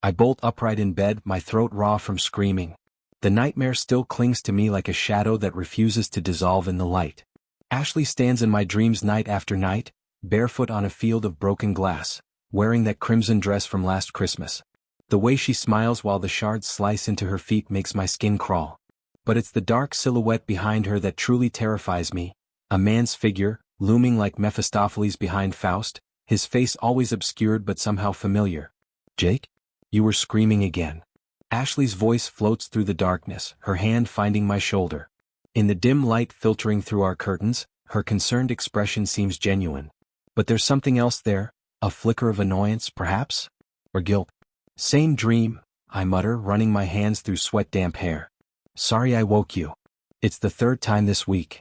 I bolt upright in bed, my throat raw from screaming. The nightmare still clings to me like a shadow that refuses to dissolve in the light. Ashley stands in my dreams night after night, barefoot on a field of broken glass, wearing that crimson dress from last Christmas. The way she smiles while the shards slice into her feet makes my skin crawl. But it's the dark silhouette behind her that truly terrifies me, a man's figure, looming like Mephistopheles behind Faust, his face always obscured but somehow familiar. "Jake? You were screaming again." Ashley's voice floats through the darkness, her hand finding my shoulder. In the dim light filtering through our curtains, her concerned expression seems genuine. But there's something else there, a flicker of annoyance, perhaps? Or guilt. "Same dream," I mutter, running my hands through sweat-damp hair. "Sorry I woke you. It's the third time this week."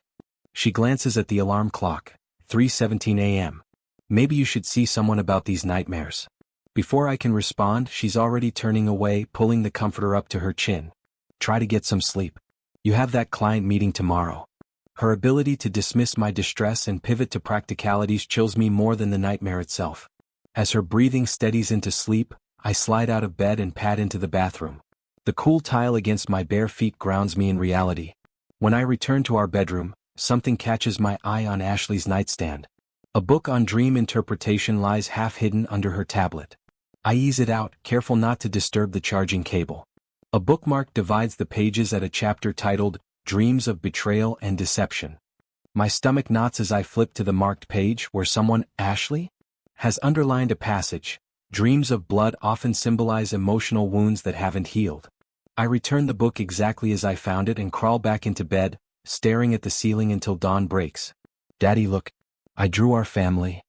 She glances at the alarm clock, 3:17 a.m. "Maybe you should see someone about these nightmares." Before I can respond, she's already turning away, pulling the comforter up to her chin. "Try to get some sleep. You have that client meeting tomorrow." Her ability to dismiss my distress and pivot to practicalities chills me more than the nightmare itself. As her breathing steadies into sleep, I slide out of bed and pad into the bathroom. The cool tile against my bare feet grounds me in reality. When I return to our bedroom, something catches my eye on Ashley's nightstand. A book on dream interpretation lies half-hidden under her tablet. I ease it out, careful not to disturb the charging cable. A bookmark divides the pages at a chapter titled, "Dreams of Betrayal and Deception." My stomach knots as I flip to the marked page where someone, Ashley, has underlined a passage. Dreams of blood often symbolize emotional wounds that haven't healed. I return the book exactly as I found it and crawl back into bed, staring at the ceiling until dawn breaks. "Daddy, look. I drew our family."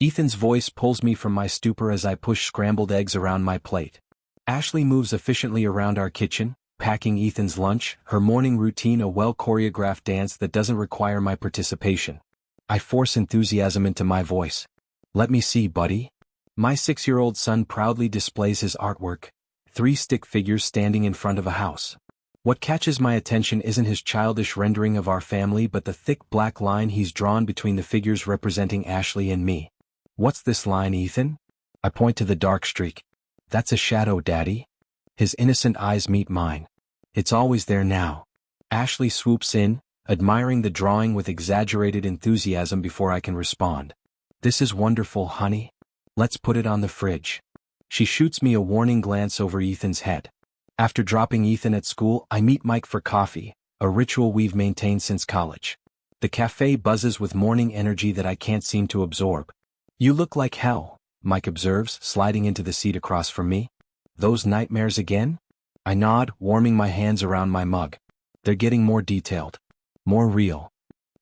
Ethan's voice pulls me from my stupor as I push scrambled eggs around my plate. Ashley moves efficiently around our kitchen, packing Ethan's lunch, her morning routine a well-choreographed dance that doesn't require my participation. I force enthusiasm into my voice. "Let me see, buddy." My 6-year-old son proudly displays his artwork, 3 stick figures standing in front of a house. What catches my attention isn't his childish rendering of our family but the thick black line he's drawn between the figures representing Ashley and me. "What's this line, Ethan?" I point to the dark streak. "That's a shadow, Daddy." His innocent eyes meet mine. "It's always there now." Ashley swoops in, admiring the drawing with exaggerated enthusiasm before I can respond. "This is wonderful, honey. Let's put it on the fridge." She shoots me a warning glance over Ethan's head. After dropping Ethan at school, I meet Mike for coffee, a ritual we've maintained since college. The cafe buzzes with morning energy that I can't seem to absorb. "You look like hell," Mike observes, sliding into the seat across from me. "Those nightmares again?" I nod, warming my hands around my mug. "They're getting more detailed. More real."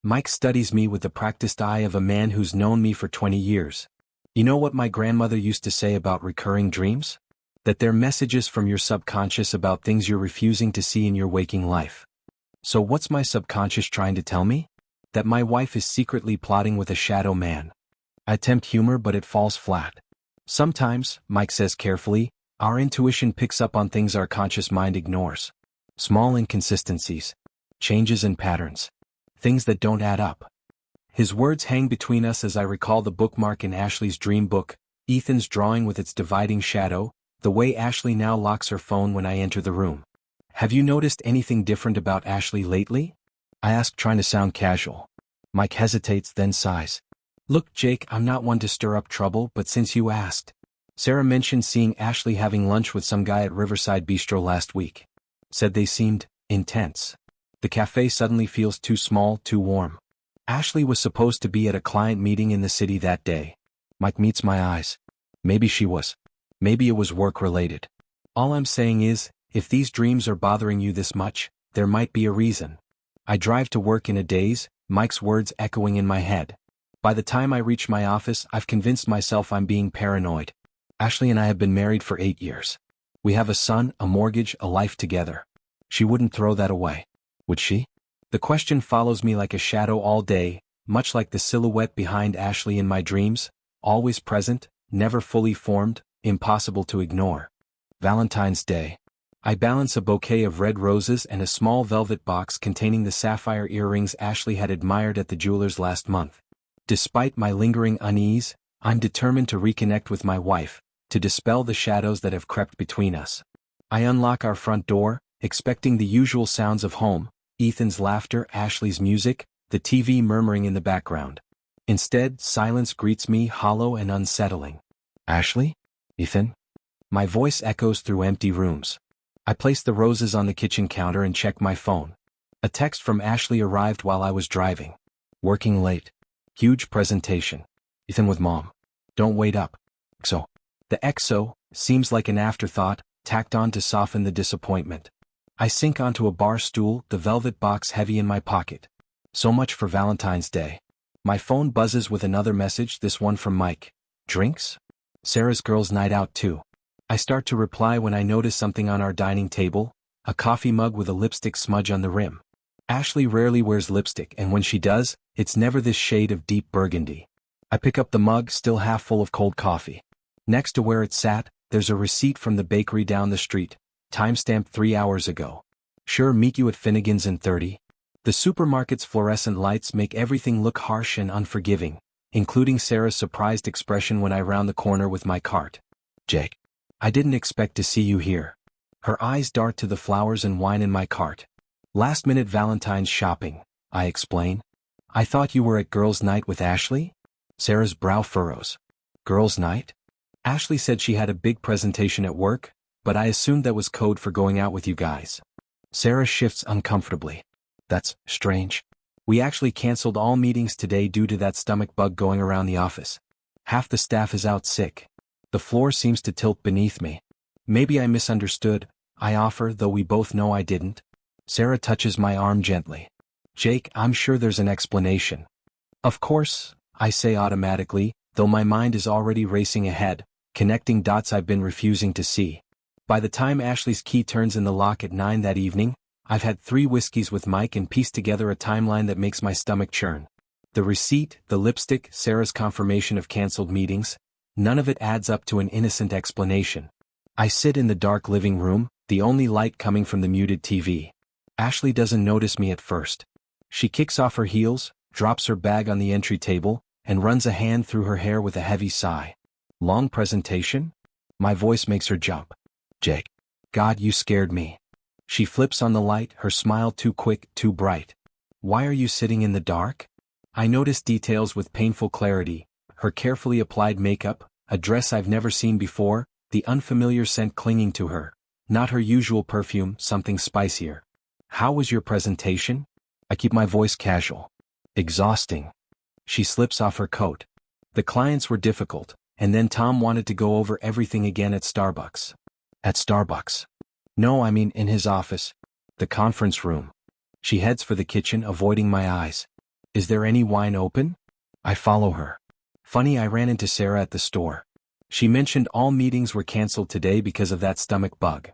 Mike studies me with the practiced eye of a man who's known me for 20 years. "You know what my grandmother used to say about recurring dreams? That they're messages from your subconscious about things you're refusing to see in your waking life." So what's my subconscious trying to tell me? That my wife is secretly plotting with a shadow man. I attempt humor but it falls flat. "Sometimes," Mike says carefully, "our intuition picks up on things our conscious mind ignores. Small inconsistencies. Changes in patterns. Things that don't add up." His words hang between us as I recall the bookmark in Ashley's dream book, Ethan's drawing with its dividing shadow, the way Ashley now locks her phone when I enter the room. "Have you noticed anything different about Ashley lately?" I ask, trying to sound casual. Mike hesitates, then sighs. "Look, Jake, I'm not one to stir up trouble, but since you asked. Sarah mentioned seeing Ashley having lunch with some guy at Riverside Bistro last week. Said they seemed intense. The cafe suddenly feels too small, too warm. Ashley was supposed to be at a client meeting in the city that day." Mike meets my eyes. "Maybe she was. Maybe it was work-related. All I'm saying is, if these dreams are bothering you this much, there might be a reason." I drive to work in a daze, Mike's words echoing in my head. By the time I reach my office, I've convinced myself I'm being paranoid. Ashley and I have been married for 8 years. We have a son, a mortgage, a life together. She wouldn't throw that away. Would she? The question follows me like a shadow all day, much like the silhouette behind Ashley in my dreams, always present, never fully formed, impossible to ignore. Valentine's Day. I balance a bouquet of red roses and a small velvet box containing the sapphire earrings Ashley had admired at the jeweler's last month. Despite my lingering unease, I'm determined to reconnect with my wife, to dispel the shadows that have crept between us. I unlock our front door, expecting the usual sounds of home, Ethan's laughter, Ashley's music, the TV murmuring in the background. Instead, silence greets me, hollow and unsettling. Ashley? Ethan? My voice echoes through empty rooms. I place the roses on the kitchen counter and check my phone. A text from Ashley arrived while I was driving. Working late. Huge presentation. Ethan with mom. Don't wait up. XO. The XO seems like an afterthought, tacked on to soften the disappointment. I sink onto a bar stool, the velvet box heavy in my pocket. So much for Valentine's Day. My phone buzzes with another message, this one from Mike. Drinks? Sarah's girls' night out too. I start to reply when I notice something on our dining table, a coffee mug with a lipstick smudge on the rim. Ashley rarely wears lipstick, and when she does, it's never this shade of deep burgundy. I pick up the mug, still half full of cold coffee. Next to where it sat, there's a receipt from the bakery down the street, timestamped 3 hours ago. Sure, meet you at Finnegan's in 30. The supermarket's fluorescent lights make everything look harsh and unforgiving, including Sarah's surprised expression when I round the corner with my cart. Jake. I didn't expect to see you here. Her eyes dart to the flowers and wine in my cart. Last-minute Valentine's shopping, I explain. I thought you were at girls' night with Ashley? Sarah's brow furrows. Girls' night? Ashley said she had a big presentation at work, but I assumed that was code for going out with you guys. Sarah shifts uncomfortably. That's strange. We actually canceled all meetings today due to that stomach bug going around the office. Half the staff is out sick. The floor seems to tilt beneath me. Maybe I misunderstood, I offer, though we both know I didn't. Sarah touches my arm gently. Jake, I'm sure there's an explanation. Of course, I say automatically, though my mind is already racing ahead, connecting dots I've been refusing to see. By the time Ashley's key turns in the lock at 9 that evening, I've had 3 whiskeys with Mike and pieced together a timeline that makes my stomach churn. The receipt, the lipstick, Sarah's confirmation of canceled meetings, none of it adds up to an innocent explanation. I sit in the dark living room, the only light coming from the muted TV. Ashley doesn't notice me at first. She kicks off her heels, drops her bag on the entry table, and runs a hand through her hair with a heavy sigh. Long presentation? My voice makes her jump. Jake. God, you scared me. She flips on the light, her smile too quick, too bright. Why are you sitting in the dark? I notice details with painful clarity. Her carefully applied makeup, a dress I've never seen before, the unfamiliar scent clinging to her. Not her usual perfume, something spicier. How was your presentation? I keep my voice casual. Exhausting. She slips off her coat. The clients were difficult, and then Tom wanted to go over everything again at Starbucks. At Starbucks. No, I mean in his office. The conference room. She heads for the kitchen, avoiding my eyes. Is there any wine open? I follow her. Funny, I ran into Sarah at the store. She mentioned all meetings were canceled today because of that stomach bug.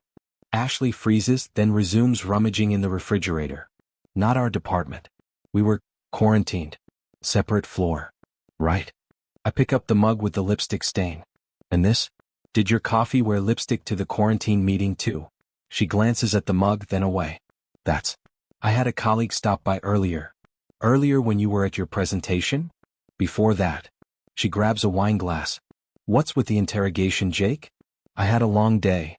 Ashley freezes, then resumes rummaging in the refrigerator. Not our department. We were quarantined. Separate floor. Right. I pick up the mug with the lipstick stain. And this? Did your coffee wear lipstick to the quarantine meeting too? She glances at the mug, then away. That's. I had a colleague stop by earlier. Earlier when you were at your presentation? Before that. She grabs a wine glass. What's with the interrogation, Jake? I had a long day.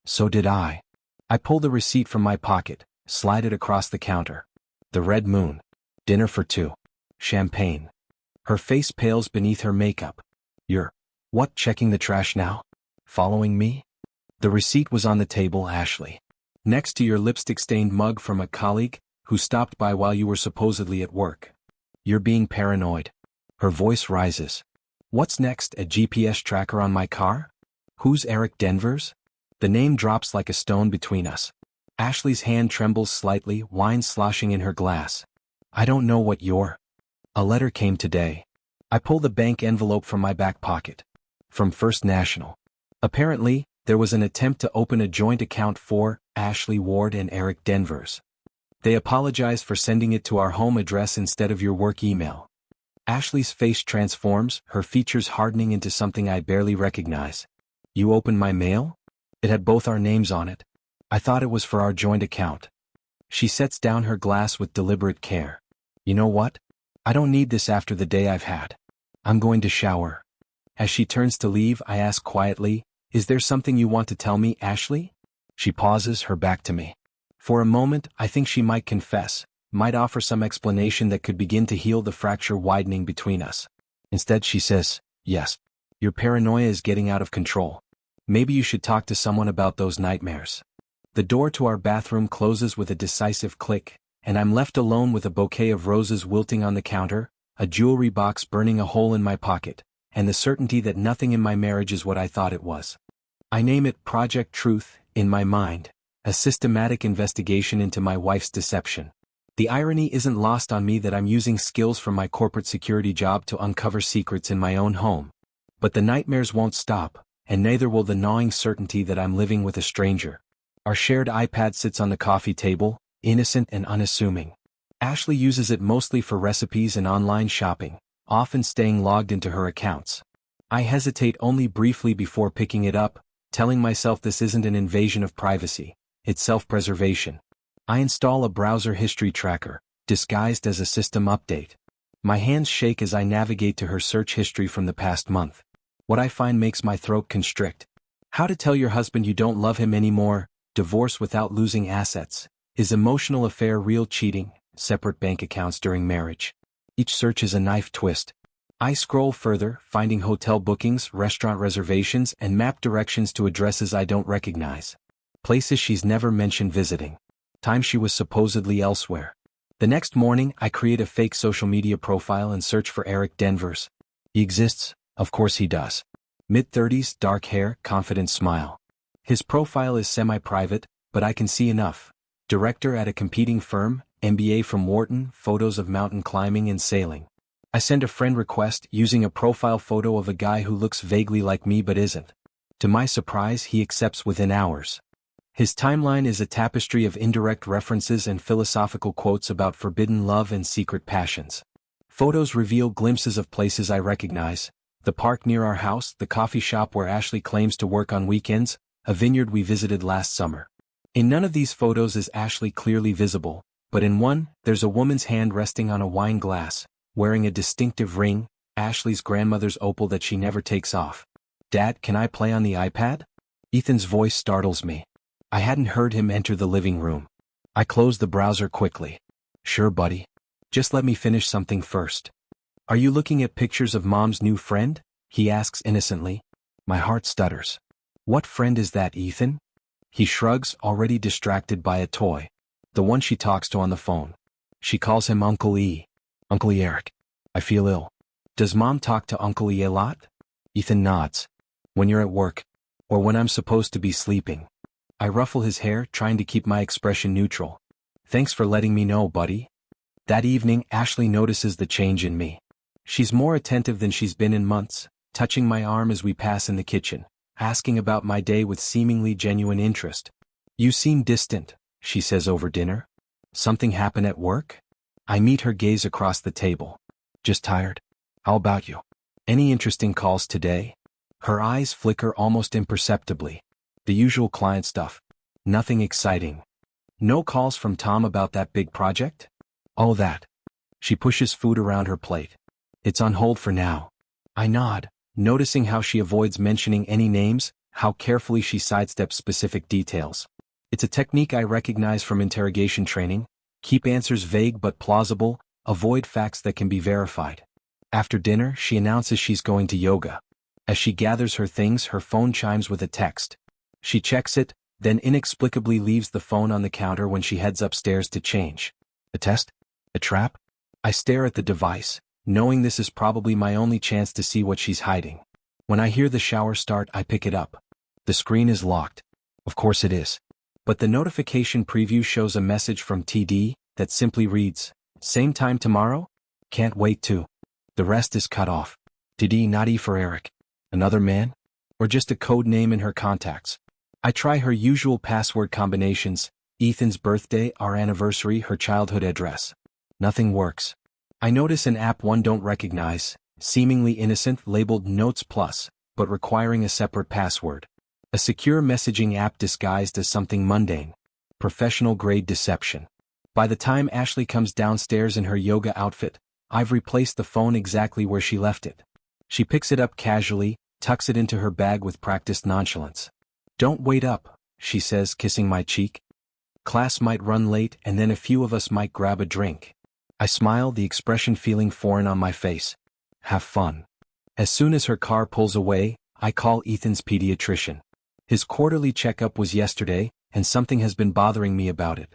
So did I. I pull the receipt from my pocket, slide it across the counter. The Red Moon. Dinner for 2. Champagne. Her face pales beneath her makeup. You're. What, checking the trash now? Following me? The receipt was on the table, Ashley. Next to your lipstick-stained mug from a colleague who stopped by while you were supposedly at work. You're being paranoid. Her voice rises. What's next, a GPS tracker on my car? Who's Eric Denvers? The name drops like a stone between us. Ashley's hand trembles slightly, wine sloshing in her glass. I don't know what you're. A letter came today. I pull the bank envelope from my back pocket. From First National. Apparently, there was an attempt to open a joint account for Ashley Ward and Eric Denvers. They apologized for sending it to our home address instead of your work email. Ashley's face transforms, her features hardening into something I barely recognize. You opened my mail? It had both our names on it. I thought it was for our joint account. She sets down her glass with deliberate care. You know what? I don't need this after the day I've had. I'm going to shower. As she turns to leave, I ask quietly, Is there something you want to tell me, Ashley? She pauses, her back to me. For a moment, I think she might confess, might offer some explanation that could begin to heal the fracture widening between us. Instead she says, yes. Your paranoia is getting out of control. Maybe you should talk to someone about those nightmares. The door to our bathroom closes with a decisive click, and I'm left alone with a bouquet of roses wilting on the counter, a jewelry box burning a hole in my pocket, and the certainty that nothing in my marriage is what I thought it was. I name it Project Truth, in my mind, a systematic investigation into my wife's deception. The irony isn't lost on me that I'm using skills from my corporate security job to uncover secrets in my own home. But the nightmares won't stop, and neither will the gnawing certainty that I'm living with a stranger. Our shared iPad sits on the coffee table, innocent and unassuming. Ashley uses it mostly for recipes and online shopping, often staying logged into her accounts. I hesitate only briefly before picking it up, telling myself this isn't an invasion of privacy, it's self-preservation. I install a browser history tracker, disguised as a system update. My hands shake as I navigate to her search history from the past month. What I find makes my throat constrict. How to tell your husband you don't love him anymore, divorce without losing assets, is emotional affair real cheating, separate bank accounts during marriage. Each search is a knife twist. I scroll further, finding hotel bookings, restaurant reservations, and map directions to addresses I don't recognize. Places she's never mentioned visiting. Time she was supposedly elsewhere. The next morning, I create a fake social media profile and search for Eric Denvers. He exists, of course he does. Mid-30s, dark hair, confident smile. His profile is semi-private, but I can see enough. Director at a competing firm, MBA from Wharton, photos of mountain climbing and sailing. I send a friend request using a profile photo of a guy who looks vaguely like me but isn't. To my surprise, he accepts within hours. His timeline is a tapestry of indirect references and philosophical quotes about forbidden love and secret passions. Photos reveal glimpses of places I recognize: the park near our house, the coffee shop where Ashley claims to work on weekends, a vineyard we visited last summer. In none of these photos is Ashley clearly visible, but in one, there's a woman's hand resting on a wine glass, wearing a distinctive ring, Ashley's grandmother's opal that she never takes off. Dad, can I play on the iPad? Ethan's voice startles me. I hadn't heard him enter the living room. I closed the browser quickly. Sure, buddy. Just let me finish something first. Are you looking at pictures of Mom's new friend? He asks innocently. My heart stutters. What friend is that, Ethan? He shrugs, already distracted by a toy. The one she talks to on the phone. She calls him Uncle E. Uncle E. Eric. I feel ill. Does Mom talk to Uncle E a lot? Ethan nods. When you're at work. Or when I'm supposed to be sleeping. I ruffle his hair, trying to keep my expression neutral. Thanks for letting me know, buddy. That evening, Ashley notices the change in me. She's more attentive than she's been in months, touching my arm as we pass in the kitchen, asking about my day with seemingly genuine interest. You seem distant, she says over dinner. Something happened at work? I meet her gaze across the table. Just tired. How about you? Any interesting calls today? Her eyes flicker almost imperceptibly. The usual client stuff. Nothing exciting. No calls from Tom about that big project? Oh, that. She pushes food around her plate. It's on hold for now. I nod, noticing how she avoids mentioning any names, how carefully she sidesteps specific details. It's a technique I recognize from interrogation training. Keep answers vague but plausible, avoid facts that can be verified. After dinner, she announces she's going to yoga. As she gathers her things, her phone chimes with a text. She checks it, then inexplicably leaves the phone on the counter when she heads upstairs to change. A test? A trap? I stare at the device, knowing this is probably my only chance to see what she's hiding. When I hear the shower start, I pick it up. The screen is locked. Of course it is. But the notification preview shows a message from TD that simply reads, "Same time tomorrow? Can't wait to." The rest is cut off. TD not E for Eric. Another man? Or just a code name in her contacts? I try her usual password combinations: Ethan's birthday, our anniversary, her childhood address. Nothing works. I notice an app one don't recognize, seemingly innocent, labeled Notes Plus, but requiring a separate password. A secure messaging app disguised as something mundane. Professional-grade deception. By the time Ashley comes downstairs in her yoga outfit, I've replaced the phone exactly where she left it. She picks it up casually, tucks it into her bag with practiced nonchalance. "Don't wait up," she says, kissing my cheek. "Class might run late and then a few of us might grab a drink." I smile, the expression feeling foreign on my face. "Have fun." As soon as her car pulls away, I call Ethan's pediatrician. His quarterly checkup was yesterday, and something has been bothering me about it.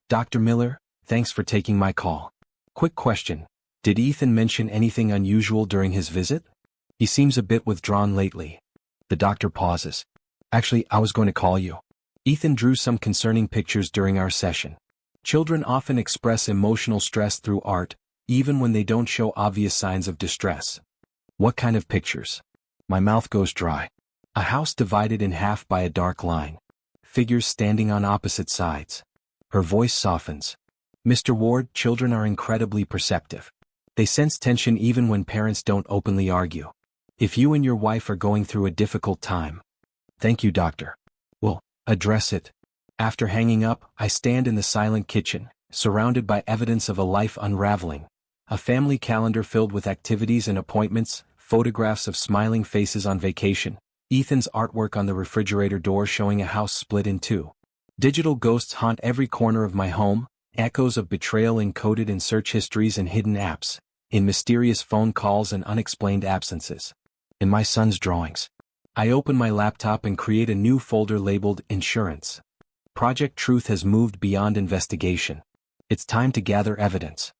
"Dr. Miller, thanks for taking my call. Quick question. Did Ethan mention anything unusual during his visit? He seems a bit withdrawn lately." The doctor pauses. "Actually, I was going to call you. Ethan drew some concerning pictures during our session. Children often express emotional stress through art, even when they don't show obvious signs of distress." "What kind of pictures?" My mouth goes dry. A house divided in half by a dark line. Figures standing on opposite sides. Her voice softens. "Mr. Ward, children are incredibly perceptive. They sense tension even when parents don't openly argue. If you and your wife are going through a difficult time." "Thank you, doctor. We'll address it." After hanging up, I stand in the silent kitchen, surrounded by evidence of a life unraveling. A family calendar filled with activities and appointments, photographs of smiling faces on vacation, Ethan's artwork on the refrigerator door showing a house split in two. Digital ghosts haunt every corner of my home, echoes of betrayal encoded in search histories and hidden apps, in mysterious phone calls and unexplained absences. In my son's drawings. I open my laptop and create a new folder labeled Insurance. Project Truth has moved beyond investigation. It's time to gather evidence.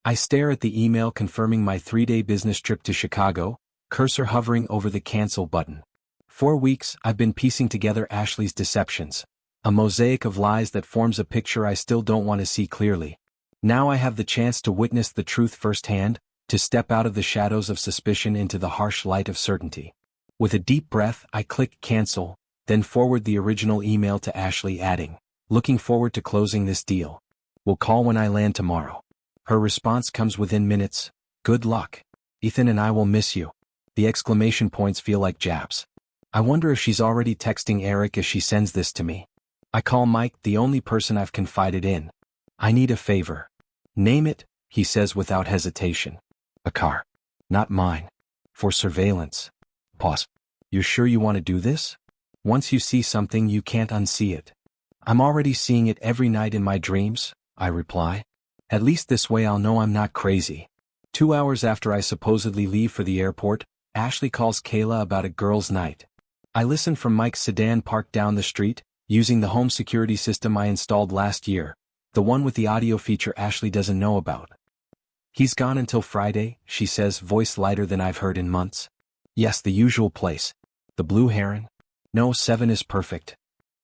I stare at the email confirming my 3-day business trip to Chicago, cursor hovering over the cancel button. 4 weeks, I've been piecing together Ashley's deceptions. A mosaic of lies that forms a picture I still don't want to see clearly. Now I have the chance to witness the truth firsthand, to step out of the shadows of suspicion into the harsh light of certainty. With a deep breath, I click cancel, then forward the original email to Ashley adding, "Looking forward to closing this deal. We'll call when I land tomorrow." Her response comes within minutes. "Good luck. Ethan and I will miss you." The exclamation points feel like jabs. I wonder if she's already texting Eric as she sends this to me. I call Mike, the only person I've confided in. "I need a favor." "Name it," he says without hesitation. "A car. Not mine. For surveillance." Pause. "You're sure you want to do this? Once you see something you can't unsee it." "I'm already seeing it every night in my dreams," I reply. "At least this way I'll know I'm not crazy." 2 hours after I supposedly leave for the airport, Ashley calls Kayla about a girls' night. I listen from Mike's sedan parked down the street, using the home security system I installed last year, the one with the audio feature Ashley doesn't know about. "He's gone until Friday," she says, voice lighter than I've heard in months. "Yes, the usual place. The Blue Heron?" "No, 7 is perfect.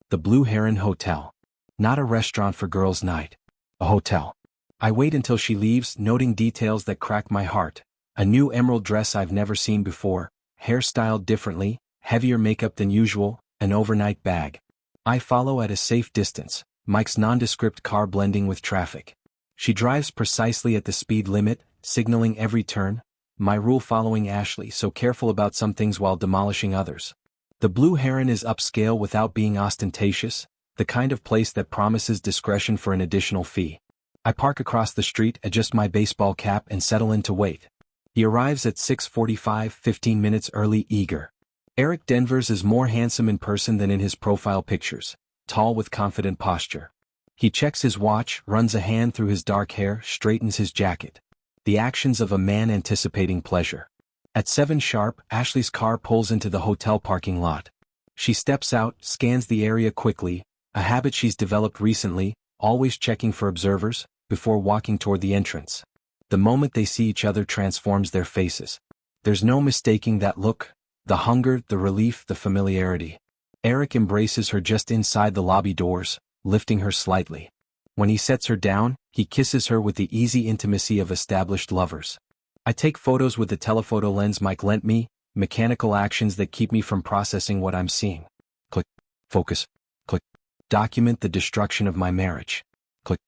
The Blue Heron Hotel. Not a restaurant for girls' night. A hotel." I wait until she leaves, noting details that crack my heart. A new emerald dress I've never seen before, hair styled differently, heavier makeup than usual, an overnight bag. I follow at a safe distance, Mike's nondescript car blending with traffic. She drives precisely at the speed limit, signaling every turn, my rule following Ashley, so careful about some things while demolishing others. The Blue Heron is upscale without being ostentatious, the kind of place that promises discretion for an additional fee. I park across the street, adjust my baseball cap and settle in to wait. He arrives at 6:45, 15 minutes early, eager. Eric Denvers is more handsome in person than in his profile pictures, tall with confident posture. He checks his watch, runs a hand through his dark hair, straightens his jacket. The actions of a man anticipating pleasure. At 7 sharp, Ashley's car pulls into the hotel parking lot. She steps out, scans the area quickly, a habit she's developed recently, always checking for observers, before walking toward the entrance. The moment they see each other transforms their faces. There's no mistaking that look, the hunger, the relief, the familiarity. Eric embraces her just inside the lobby doors, lifting her slightly. When he sets her down, he kisses her with the easy intimacy of established lovers. I take photos with the telephoto lens Mike lent me, mechanical actions that keep me from processing what I'm seeing. Click. Focus. Click. Document the destruction of my marriage. Click.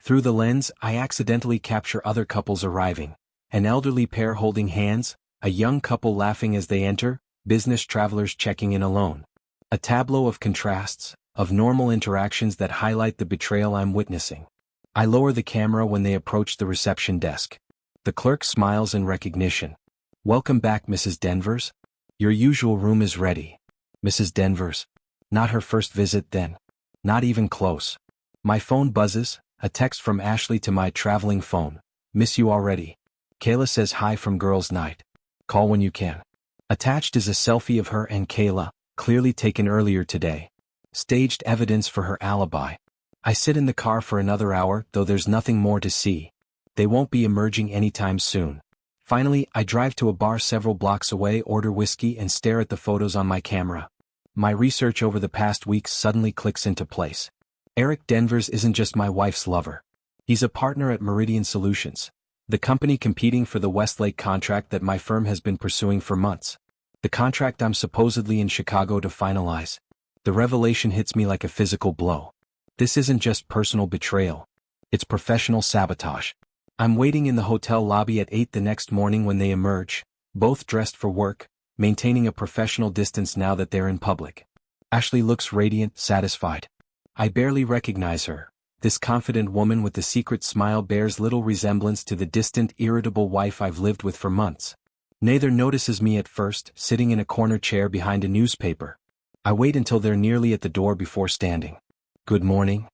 Through the lens, I accidentally capture other couples arriving. An elderly pair holding hands, a young couple laughing as they enter, business travelers checking in alone. A tableau of contrasts, of normal interactions that highlight the betrayal I'm witnessing. I lower the camera when they approach the reception desk. The clerk smiles in recognition. "Welcome back, Mrs. Denvers. Your usual room is ready. Mrs. Denvers. Not her first visit then. Not even close. My phone buzzes, a text from Ashley to my traveling phone. Miss you already. Kayla says hi from girls' night. Call when you can. Attached is a selfie of her and Kayla, clearly taken earlier today. Staged evidence for her alibi. I sit in the car for another hour, though there's nothing more to see. They won't be emerging anytime soon. Finally, I drive to a bar several blocks away, order whiskey and stare at the photos on my camera. My research over the past weeks suddenly clicks into place. Eric Denvers isn't just my wife's lover. He's a partner at Meridian Solutions, the company competing for the Westlake contract that my firm has been pursuing for months. The contract I'm supposedly in Chicago to finalize. The revelation hits me like a physical blow. This isn't just personal betrayal. It's professional sabotage. I'm waiting in the hotel lobby at 8 the next morning when they emerge, both dressed for work, maintaining a professional distance now that they're in public. Ashley looks radiant, satisfied. I barely recognize her. This confident woman with the secret smile bears little resemblance to the distant, irritable wife I've lived with for months. Neither notices me at first, sitting in a corner chair behind a newspaper. I wait until they're nearly at the door before standing. Good morning.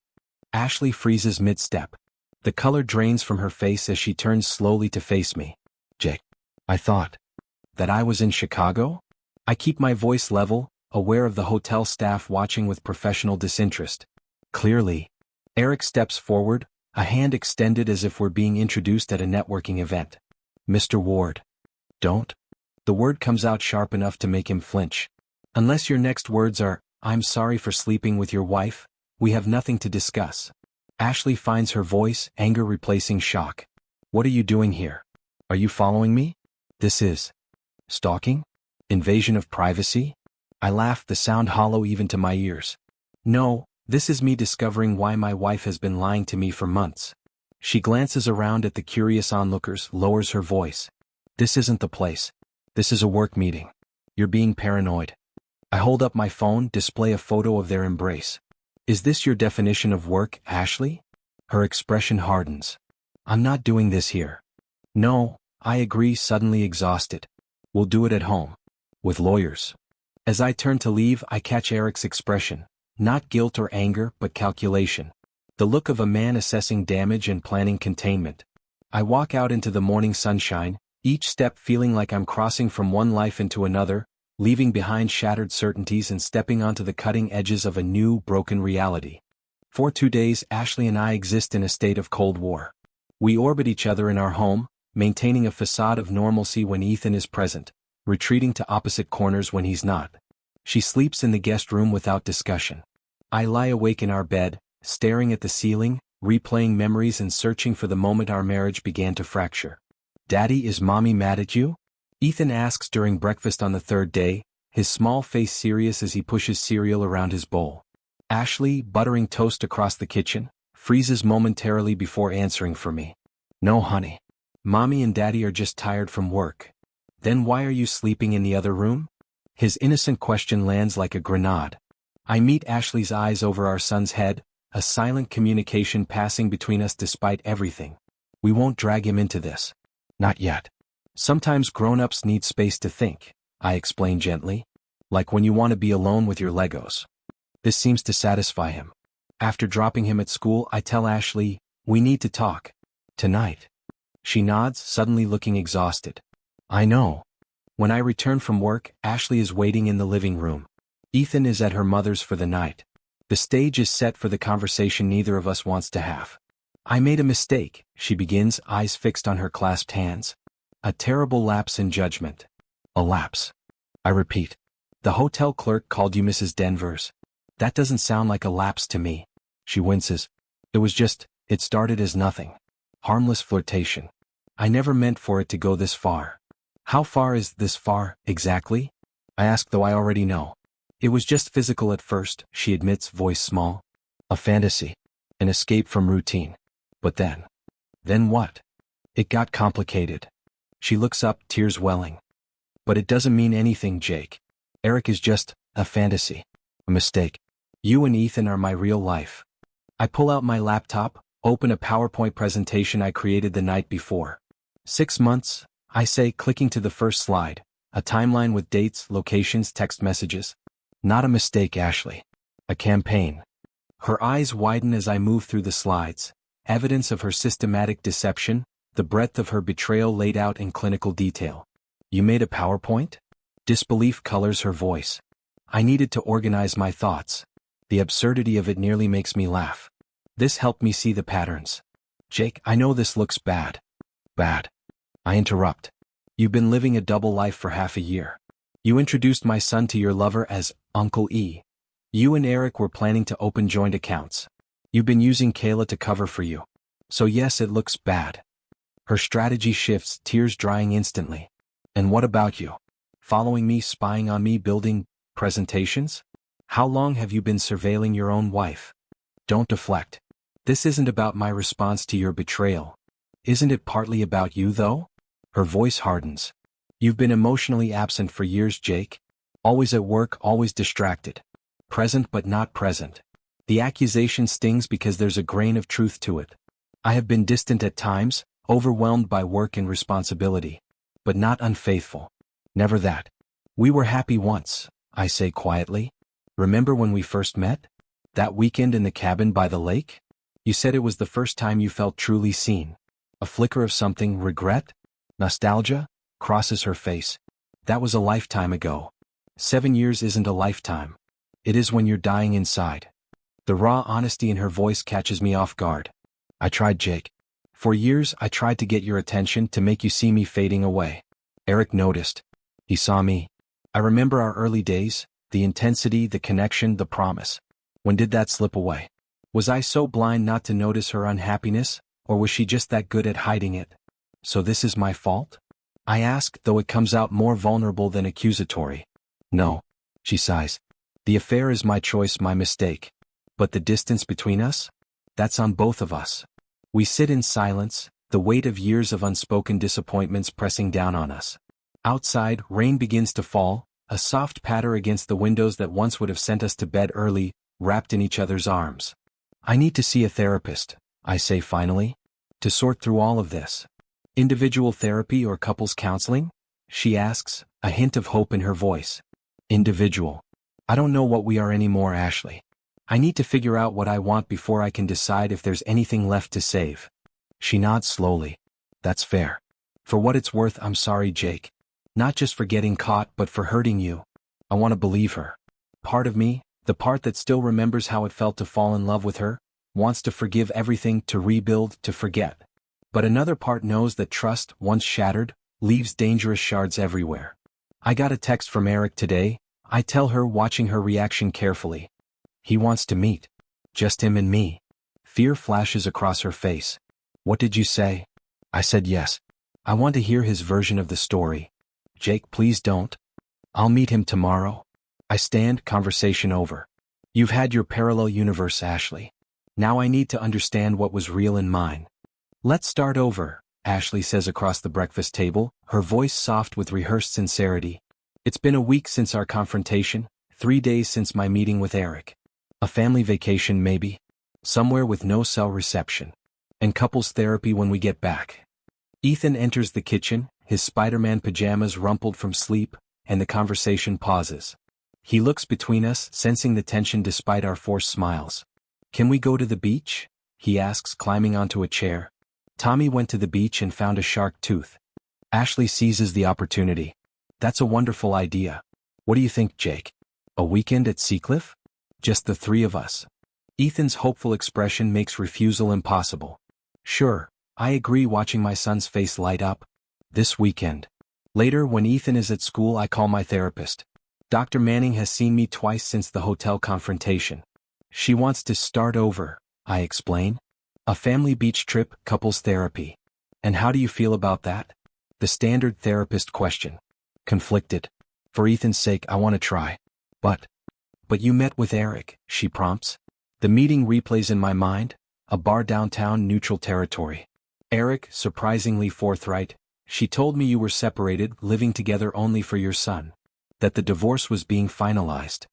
Ashley freezes mid-step. The color drains from her face as she turns slowly to face me. Jake. I thought that I was in Chicago? I keep my voice level, aware of the hotel staff watching with professional disinterest. Clearly. Eric steps forward, a hand extended as if we're being introduced at a networking event. Mr. Ward. Don't. The word comes out sharp enough to make him flinch. Unless your next words are, I'm sorry for sleeping with your wife, we have nothing to discuss. Ashley finds her voice, anger replacing shock. What are you doing here? Are you following me? This is stalking? Invasion of privacy? I laugh, the sound hollow even to my ears. No, this is me discovering why my wife has been lying to me for months. She glances around at the curious onlookers, lowers her voice. This isn't the place. This is a work meeting. You're being paranoid. I hold up my phone, display a photo of their embrace. Is this your definition of work, Ashley? Her expression hardens. I'm not doing this here. No, I agree, suddenly exhausted. We'll do it at home. With lawyers. As I turn to leave, I catch Eric's expression. Not guilt or anger, but calculation. The look of a man assessing damage and planning containment. I walk out into the morning sunshine, each step feeling like I'm crossing from one life into another, leaving behind shattered certainties and stepping onto the cutting edges of a new, broken reality. For 2 days, Ashley and I exist in a state of Cold War. We orbit each other in our home, maintaining a facade of normalcy when Ethan is present, retreating to opposite corners when he's not. She sleeps in the guest room without discussion. I lie awake in our bed, staring at the ceiling, replaying memories and searching for the moment our marriage began to fracture. Daddy, is Mommy mad at you? Ethan asks during breakfast on the 3rd day, his small face serious as he pushes cereal around his bowl. Ashley, buttering toast across the kitchen, freezes momentarily before answering for me. No, honey. Mommy and Daddy are just tired from work. Then why are you sleeping in the other room? His innocent question lands like a grenade. I meet Ashley's eyes over our son's head, a silent communication passing between us despite everything. We won't drag him into this. Not yet. Sometimes grown-ups need space to think, I explain gently. Like when you want to be alone with your Legos. This seems to satisfy him. After dropping him at school, I tell Ashley, we need to talk. Tonight. She nods, suddenly looking exhausted. I know. When I return from work, Ashley is waiting in the living room. Ethan is at her mother's for the night. The stage is set for the conversation neither of us wants to have. I made a mistake, she begins, eyes fixed on her clasped hands. A terrible lapse in judgment. A lapse. I repeat. The hotel clerk called you Mrs. Denvers. That doesn't sound like a lapse to me. She winces. It started as nothing. Harmless flirtation. I never meant for it to go this far. How far is this far, exactly? I ask, though I already know. It was just physical at first, she admits, voice small. A fantasy. An escape from routine. But then. Then what? It got complicated. She looks up, tears welling. But it doesn't mean anything, Jake. Eric is just a fantasy. A mistake. You and Ethan are my real life. I pull out my laptop, open a PowerPoint presentation I created the night before. 6 months, I say, clicking to the first slide. A timeline with dates, locations, text messages. Not a mistake, Ashley. A campaign. Her eyes widen as I move through the slides. Evidence of her systematic deception, the breadth of her betrayal laid out in clinical detail. You made a PowerPoint? Disbelief colors her voice. I needed to organize my thoughts. The absurdity of it nearly makes me laugh. This helped me see the patterns. Jake, I know this looks bad. Bad. I interrupt. You've been living a double life for half a year. You introduced my son to your lover as Uncle E. You and Eric were planning to open joint accounts. You've been using Kayla to cover for you. So yes, it looks bad. Her strategy shifts, tears drying instantly. And what about you? Following me, spying on me, building presentations? How long have you been surveilling your own wife? Don't deflect. This isn't about my response to your betrayal. Isn't it partly about you, though? Her voice hardens. You've been emotionally absent for years, Jake. Always at work, always distracted. Present but not present. The accusation stings because there's a grain of truth to it. I have been distant at times, overwhelmed by work and responsibility. But not unfaithful. Never that. We were happy once, I say quietly. Remember when we first met? That weekend in the cabin by the lake? You said it was the first time you felt truly seen. A flicker of something, regret? Nostalgia? Crosses her face. That was a lifetime ago. 7 years isn't a lifetime. It is when you're dying inside. The raw honesty in her voice catches me off guard. I tried, Jake. For years I tried to get your attention, to make you see me fading away. Eric noticed. He saw me. I remember our early days, the intensity, the connection, the promise. When did that slip away? Was I so blind not to notice her unhappiness, or was she just that good at hiding it? So this is my fault? I ask, though it comes out more vulnerable than accusatory. No. She sighs. The affair is my choice, my mistake. But the distance between us? That's on both of us. We sit in silence, the weight of years of unspoken disappointments pressing down on us. Outside, rain begins to fall, a soft patter against the windows that once would have sent us to bed early, wrapped in each other's arms. I need to see a therapist, I say finally, to sort through all of this. Individual therapy or couples counseling? She asks, a hint of hope in her voice. Individual. I don't know what we are anymore, Ashley. I need to figure out what I want before I can decide if there's anything left to save. She nods slowly. That's fair. For what it's worth, I'm sorry, Jake. Not just for getting caught, but for hurting you. I want to believe her. Part of me, the part that still remembers how it felt to fall in love with her, wants to forgive everything, to rebuild, to forget. But another part knows that trust, once shattered, leaves dangerous shards everywhere. I got a text from Eric today, I tell her, watching her reaction carefully. He wants to meet. Just him and me. Fear flashes across her face. What did you say? I said yes. I want to hear his version of the story. Jake, please don't. I'll meet him tomorrow. I stand, conversation over. You've had your parallel universe, Ashley. Now I need to understand what was real in mine. Let's start over, Ashley says across the breakfast table, her voice soft with rehearsed sincerity. It's been a week since our confrontation, 3 days since my meeting with Eric. A family vacation maybe? Somewhere with no cell reception. And couples therapy when we get back. Ethan enters the kitchen, his Spider-Man pajamas rumpled from sleep, and the conversation pauses. He looks between us, sensing the tension despite our forced smiles. Can we go to the beach? He asks, climbing onto a chair. Tommy went to the beach and found a shark tooth. Ashley seizes the opportunity. That's a wonderful idea. What do you think, Jake? A weekend at Seacliff? Just the three of us. Ethan's hopeful expression makes refusal impossible. Sure, I agree, watching my son's face light up. This weekend. Later, when Ethan is at school, I call my therapist. Dr. Manning has seen me twice since the hotel confrontation. She wants to start over, I explain. A family beach trip, couples therapy. And how do you feel about that? The standard therapist question. Conflicted. For Ethan's sake, I want to try. But you met with Eric, she prompts. The meeting replays in my mind, a bar downtown, neutral territory. Eric, surprisingly forthright, she told me you were separated, living together only for your son. That the divorce was being finalized.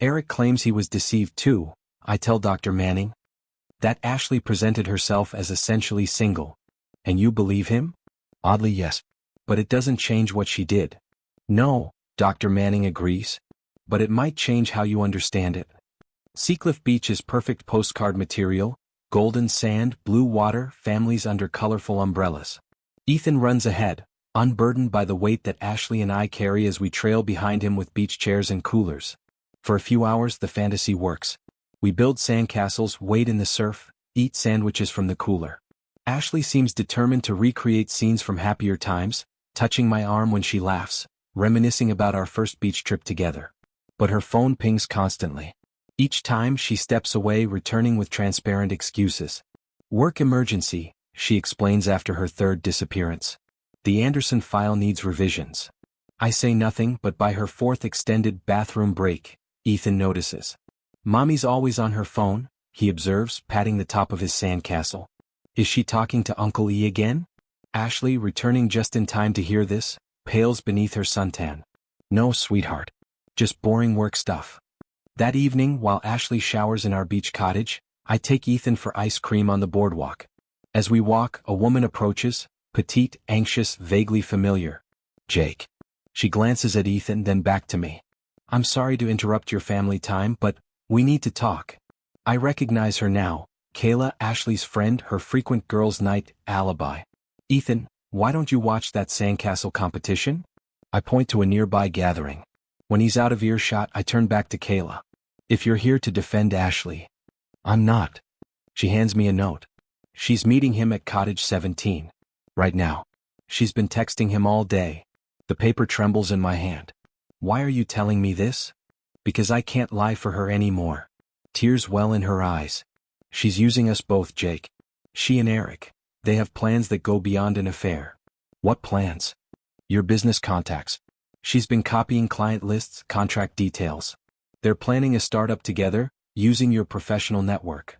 Eric claims he was deceived too, I tell Dr. Manning. That Ashley presented herself as essentially single. And you believe him? Oddly, yes. But it doesn't change what she did. No, Dr. Manning agrees. But it might change how you understand it. Seacliff Beach is perfect postcard material, golden sand, blue water, families under colorful umbrellas. Ethan runs ahead, unburdened by the weight that Ashley and I carry as we trail behind him with beach chairs and coolers. For a few hours the fantasy works. We build sandcastles, wade in the surf, eat sandwiches from the cooler. Ashley seems determined to recreate scenes from happier times, touching my arm when she laughs, reminiscing about our first beach trip together. But her phone pings constantly. Each time she steps away, returning with transparent excuses. Work emergency, she explains after her third disappearance. The Anderson file needs revisions. I say nothing, but by her fourth extended bathroom break, Ethan notices. Mommy's always on her phone, he observes, patting the top of his sandcastle. Is she talking to Uncle E again? Ashley, returning just in time to hear this, pales beneath her suntan. No, sweetheart. Just boring work stuff. That evening, while Ashley showers in our beach cottage, I take Ethan for ice cream on the boardwalk. As we walk, a woman approaches, petite, anxious, vaguely familiar. Jake. She glances at Ethan, then back to me. I'm sorry to interrupt your family time, but we need to talk. I recognize her now, Kayla, Ashley's friend, her frequent girls' night alibi. Ethan, why don't you watch that sandcastle competition? I point to a nearby gathering. When he's out of earshot, I turn back to Kayla. If you're here to defend Ashley. I'm not. She hands me a note. She's meeting him at Cottage 17. Right now. She's been texting him all day. The paper trembles in my hand. Why are you telling me this? Because I can't lie for her anymore. Tears well in her eyes. She's using us both, Jake. She and Eric. They have plans that go beyond an affair. What plans? Your business contacts. She's been copying client lists, contract details. They're planning a startup together, using your professional network.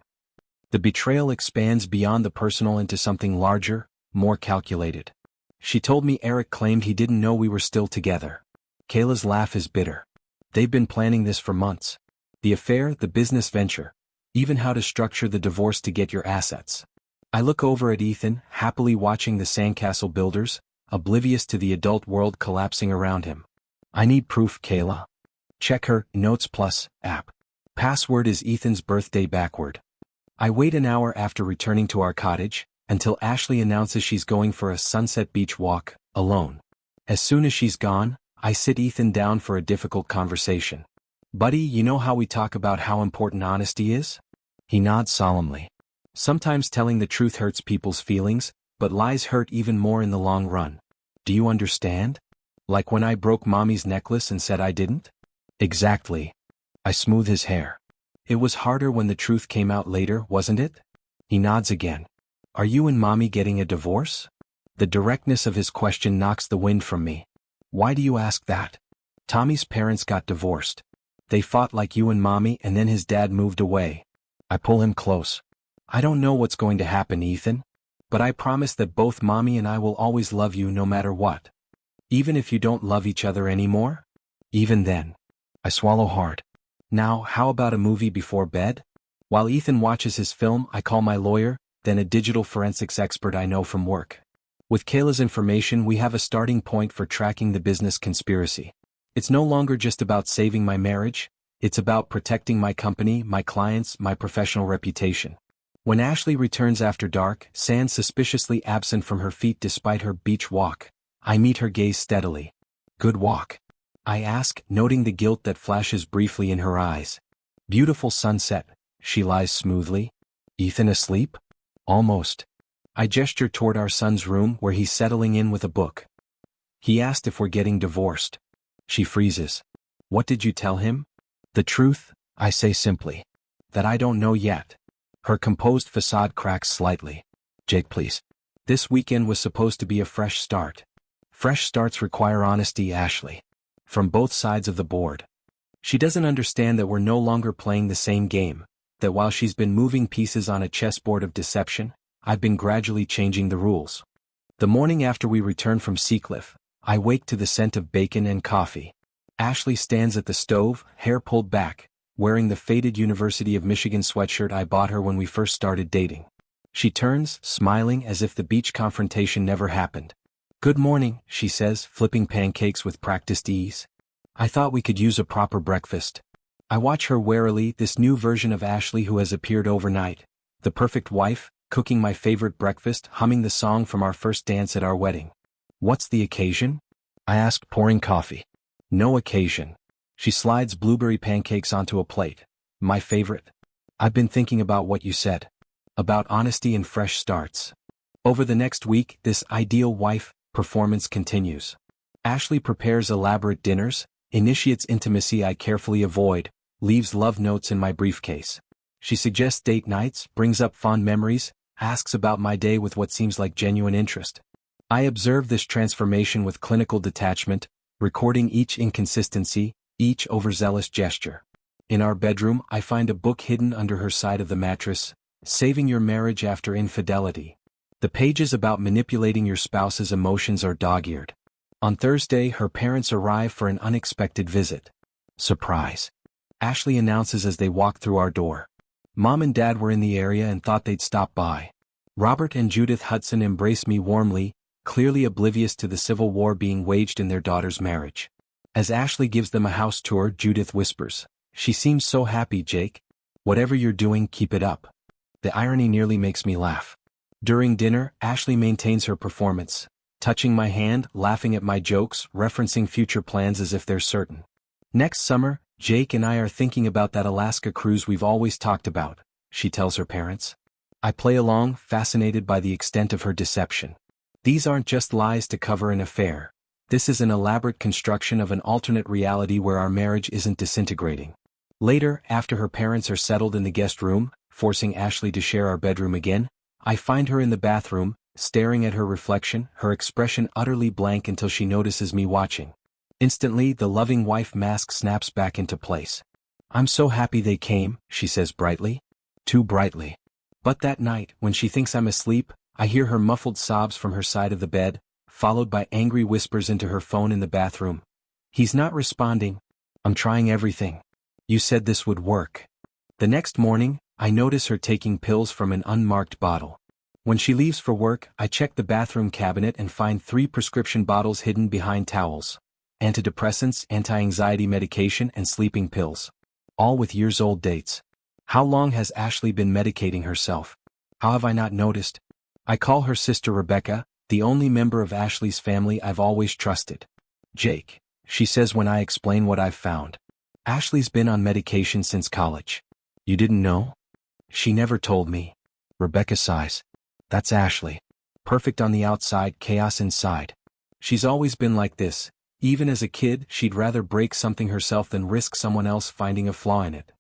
The betrayal expands beyond the personal into something larger, more calculated. She told me Eric claimed he didn't know we were still together. Kayla's laugh is bitter. They've been planning this for months. The affair, the business venture, even how to structure the divorce to get your assets. I look over at Ethan, happily watching the sandcastle builders, oblivious to the adult world collapsing around him. I need proof, Kayla. Check her Notes Plus app. Password is Ethan's birthday backward. I wait an hour after returning to our cottage, until Ashley announces she's going for a Sunset Beach walk, alone. As soon as she's gone, I sit Ethan down for a difficult conversation. Buddy, you know how we talk about how important honesty is? He nods solemnly. Sometimes telling the truth hurts people's feelings, but lies hurt even more in the long run. Do you understand? Like when I broke Mommy's necklace and said I didn't? Exactly. I smooth his hair. It was harder when the truth came out later, wasn't it? He nods again. Are you and Mommy getting a divorce? The directness of his question knocks the wind from me. Why do you ask that? Tommy's parents got divorced. They fought like you and Mommy, and then his dad moved away. I pull him close. I don't know what's going to happen, Ethan. But I promise that both Mommy and I will always love you no matter what. Even if you don't love each other anymore? Even then. I swallow hard. Now, how about a movie before bed? While Ethan watches his film, I call my lawyer, then a digital forensics expert I know from work. With Kayla's information, we have a starting point for tracking the business conspiracy. It's no longer just about saving my marriage, it's about protecting my company, my clients, my professional reputation. When Ashley returns after dark, sand suspiciously absent from her feet despite her beach walk, I meet her gaze steadily. Good walk. I ask, noting the guilt that flashes briefly in her eyes. Beautiful sunset, she lies smoothly. Ethan asleep? Almost. I gesture toward our son's room where he's settling in with a book. He asked if we're getting divorced. She freezes. What did you tell him? The truth, I say simply. That I don't know yet. Her composed facade cracks slightly. Jake, please. This weekend was supposed to be a fresh start. Fresh starts require honesty, Ashley. From both sides of the board. She doesn't understand that we're no longer playing the same game, that while she's been moving pieces on a chessboard of deception, I've been gradually changing the rules. The morning after we return from Seacliff, I wake to the scent of bacon and coffee. Ashley stands at the stove, hair pulled back, wearing the faded University of Michigan sweatshirt I bought her when we first started dating. She turns, smiling as if the beach confrontation never happened. Good morning, she says, flipping pancakes with practiced ease. I thought we could use a proper breakfast. I watch her warily, this new version of Ashley who has appeared overnight. The perfect wife, cooking my favorite breakfast, humming the song from our first dance at our wedding. What's the occasion? I ask, pouring coffee. No occasion. She slides blueberry pancakes onto a plate. My favorite. I've been thinking about what you said. About honesty and fresh starts. Over the next week, this ideal wife performance continues. Ashley prepares elaborate dinners, initiates intimacy I carefully avoid, leaves love notes in my briefcase. She suggests date nights, brings up fond memories, asks about my day with what seems like genuine interest. I observe this transformation with clinical detachment, recording each inconsistency, each overzealous gesture. In our bedroom, I find a book hidden under her side of the mattress, Saving Your Marriage After Infidelity. The pages about manipulating your spouse's emotions are dog-eared. On Thursday, her parents arrive for an unexpected visit. Surprise. Ashley announces as they walk through our door. Mom and Dad were in the area and thought they'd stop by. Robert and Judith Hudson embrace me warmly, clearly oblivious to the civil war being waged in their daughter's marriage. As Ashley gives them a house tour, Judith whispers, "She seems so happy, Jake. Whatever you're doing, keep it up." The irony nearly makes me laugh. During dinner, Ashley maintains her performance, touching my hand, laughing at my jokes, referencing future plans as if they're certain. Next summer, Jake and I are thinking about that Alaska cruise we've always talked about, she tells her parents. I play along, fascinated by the extent of her deception. These aren't just lies to cover an affair. This is an elaborate construction of an alternate reality where our marriage isn't disintegrating. Later, after her parents are settled in the guest room, forcing Ashley to share our bedroom again, I find her in the bathroom, staring at her reflection, her expression utterly blank until she notices me watching. Instantly, the loving wife mask snaps back into place. "I'm so happy they came," she says brightly. Too brightly. But that night, when she thinks I'm asleep, I hear her muffled sobs from her side of the bed, followed by angry whispers into her phone in the bathroom. "He's not responding. I'm trying everything. You said this would work." The next morning, I notice her taking pills from an unmarked bottle. When she leaves for work, I check the bathroom cabinet and find 3 prescription bottles hidden behind towels. Antidepressants, anti-anxiety medication, and sleeping pills. All with years-old dates. How long has Ashley been medicating herself? How have I not noticed? I call her sister Rebecca, the only member of Ashley's family I've always trusted. "Jake," she says when I explain what I've found. "Ashley's been on medication since college." "You didn't know?" "She never told me." Rebecca sighs. "That's Ashley. Perfect on the outside, chaos inside. She's always been like this. Even as a kid, she'd rather break something herself than risk someone else finding a flaw in it."